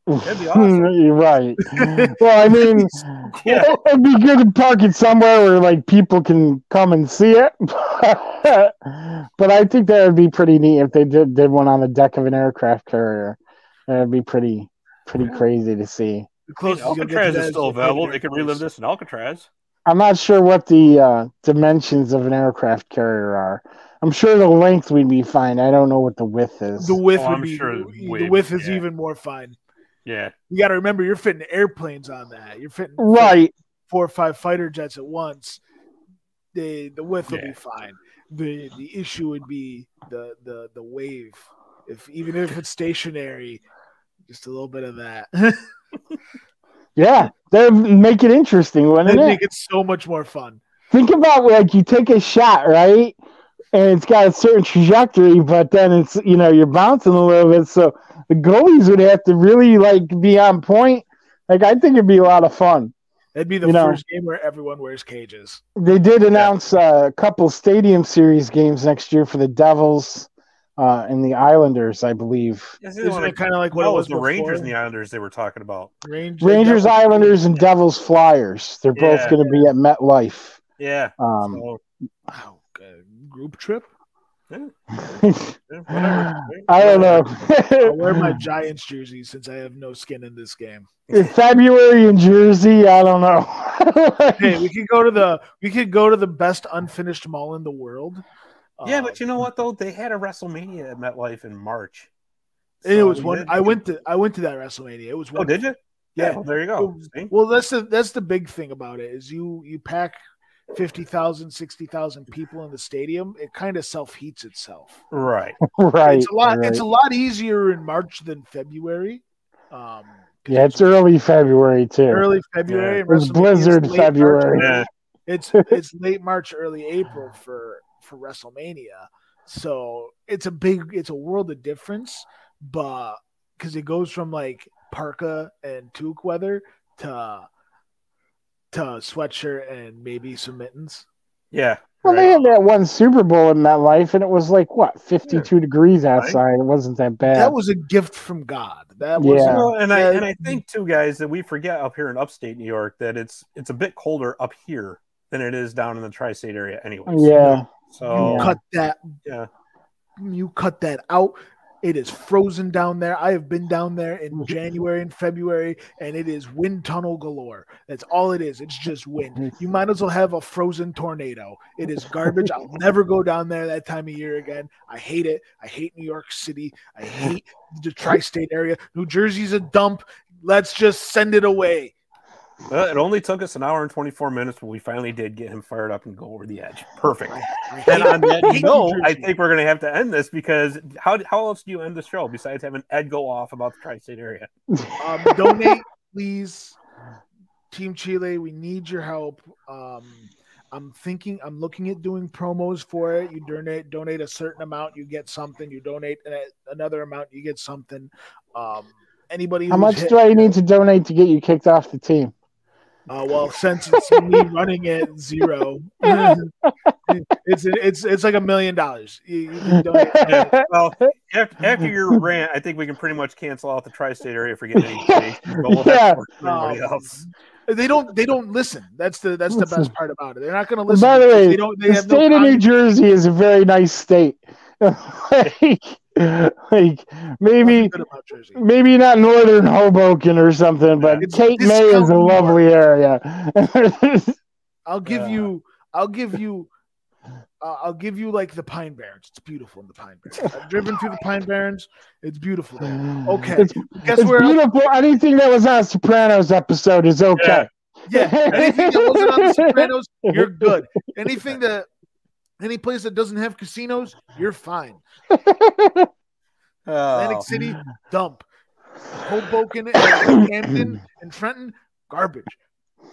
S3: That'd be awesome. You're right. Well, I mean, it'd be good to park it somewhere where like people can come and see it. But I think that would be pretty neat if they did one on the deck of an aircraft carrier. That'd be pretty crazy to see.
S2: Alcatraz is still available. They could relive this in Alcatraz.
S3: I'm not sure what the dimensions of an aircraft carrier are. I'm sure the length would be fine. I don't know what the width is.
S4: The width the width is even more fine.
S2: Yeah,
S4: you got to remember you're fitting airplanes on that. You're fitting 4 or 5 fighter jets at once. The width will be fine. The issue would be the wave. Even if it's stationary, just a little bit of that.
S3: Yeah, that'd make it interesting, wouldn't it?
S4: Make it so much more fun.
S3: Think about like you take a shot, right? And it's got a certain trajectory, but then it's you're bouncing a little bit, so the goalies would have to really like be on point. Like I think it'd be a lot of fun.
S4: It'd be the first game where everyone wears cages.
S3: They did announce a couple Stadium Series games next year for the Devils and the Islanders, I believe.
S4: Isn't it kind of like what it was
S2: the
S4: before?
S2: Rangers and the Islanders they were talking about?
S3: Rangers, Islanders, and Devils Flyers. They're both going to be at MetLife.
S2: Yeah.
S4: Group trip?
S2: Yeah.
S3: I don't know.
S4: I'll wear my Giants jersey since I have no skin in this game.
S3: February in Jersey, I don't know.
S4: Hey, we could go to the best unfinished mall in the world.
S2: Yeah, but you know what though? They had a WrestleMania at MetLife in March.
S4: And it was one. I went to that WrestleMania. It was.
S2: Oh, did you? Yeah, well, there you go.
S4: Well, that's the big thing about it is you pack 50,000, 60,000 people in the stadium. It kind of self-heats itself.
S2: Right.
S3: Right.
S4: It's a lot easier in March than February.
S3: Yeah, it's early February too.
S4: Early February.
S3: Yeah. It was blizzard February.
S4: Yeah. It's late March, early April for WrestleMania. So it's a world of difference, but because it goes from like parka and toque weather to sweatshirt and maybe some mittens.
S2: Yeah.
S3: Well, they had that one Super Bowl in MetLife, and it was like, 52 degrees outside. Right? It wasn't that bad.
S4: That was a gift from God. That was,
S2: and I think, too, guys, that we forget up here in upstate New York that it's a bit colder up here than it is down in the tri-state area anyway.
S3: Yeah.
S2: So
S4: you cut that. Yeah. You cut that out. It is frozen down there. I have been down there in January and February, and it is wind tunnel galore. That's all it is. It's just wind. You might as well have a frozen tornado. It is garbage. I'll never go down there that time of year again. I hate it. I hate New York City. I hate the tri-state area. New Jersey's a dump. Let's just send it away.
S2: It only took us an hour and 24 minutes, but we finally did get him fired up and go over the edge. Perfect. And on that note, I think we're going to have to end this because how else do you end the show besides having Ed go off about the tri-state area?
S4: Donate, please. Team Chile, we need your help. I'm looking at doing promos for it. You donate a certain amount, you get something. You donate another amount, you get something. Anybody?
S3: How much do I need to donate to get you kicked off the team?
S4: Well, since it's me running it zero, it's like $1 million. You can donate.
S2: Yeah. Well, after your rant, I think we can pretty much cancel out the tri-state area for getting any donation. But we'll have to work with everybody else.
S4: They don't listen. That's the best part about it. They're not going to listen.
S3: By the way, the state of New Jersey is a very nice state. like maybe not northern Hoboken or something, but Cape May is a lovely area.
S4: I'll give you like the Pine Barrens. It's beautiful in the Pine Barrens. I've driven through the Pine Barrens. It's beautiful there. Okay.
S3: It's beautiful. Anything that was on a Sopranos episode is okay.
S4: Yeah. Anything that wasn't on the Sopranos, you're good. Any place that doesn't have casinos, you're fine. Atlantic City, dump. Hoboken and Hampton and Trenton, garbage.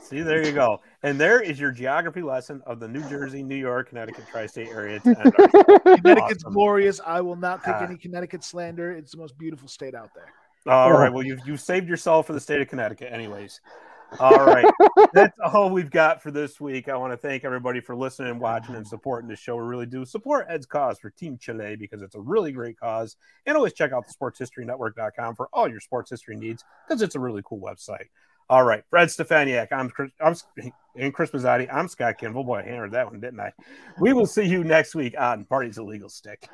S2: See, there you go. And there is your geography lesson of the New Jersey, New York, Connecticut tri-state area.
S4: Connecticut's glorious. I will not take any Connecticut slander. It's the most beautiful state out there.
S2: All right. Well, you've saved yourself for the state of Connecticut anyways. All right. That's all we've got for this week. I want to thank everybody for listening and watching and supporting the show. We really do support Ed's cause for Team Chile because it's a really great cause. And always check out the sportshistorynetwork.com for all your sports history needs because it's a really cool website. All right. Fred Stefaniak, I'm Chris Mazzotti. I'm Scott Kimball. Boy, I hammered that one, didn't I? We will see you next week on Marty's Illegal Stick.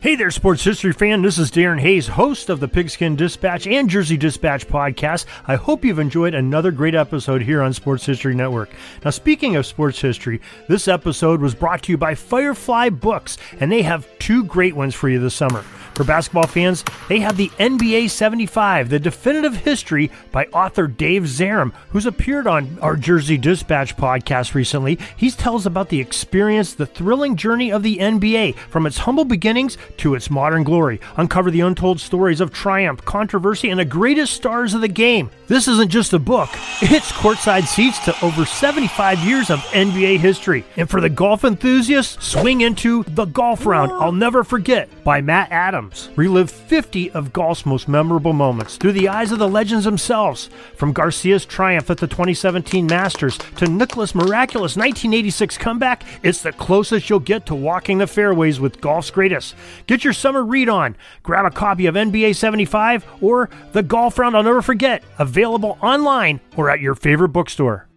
S1: Hey there, sports history fan. This is Darren Hayes, host of the Pigskin Dispatch and Jersey Dispatch podcast. I hope you've enjoyed another great episode here on Sports History Network. Now, speaking of sports history, this episode was brought to you by Firefly Books, and they have two great ones for you this summer. For basketball fans, they have the NBA 75, The Definitive History by author Dave Zarum, who's appeared on our Jersey Dispatch podcast recently. He tells about the experience, the thrilling journey of the NBA, from its humble beginnings to its modern glory. Uncover the untold stories of triumph, controversy, and the greatest stars of the game. This isn't just a book. It's courtside seats to over 75 years of NBA history. And for the golf enthusiasts, swing into The Golf Round I'll Never Forget by Matt Adams. Relive 50 of golf's most memorable moments through the eyes of the legends themselves. From Garcia's triumph at the 2017 Masters to Nicklaus' miraculous 1986 comeback, it's the closest you'll get to walking the fairways with golf's greatest. Get your summer read on. Grab a copy of NBA 75 or The Golf Round I'll Never Forget, available online or at your favorite bookstore.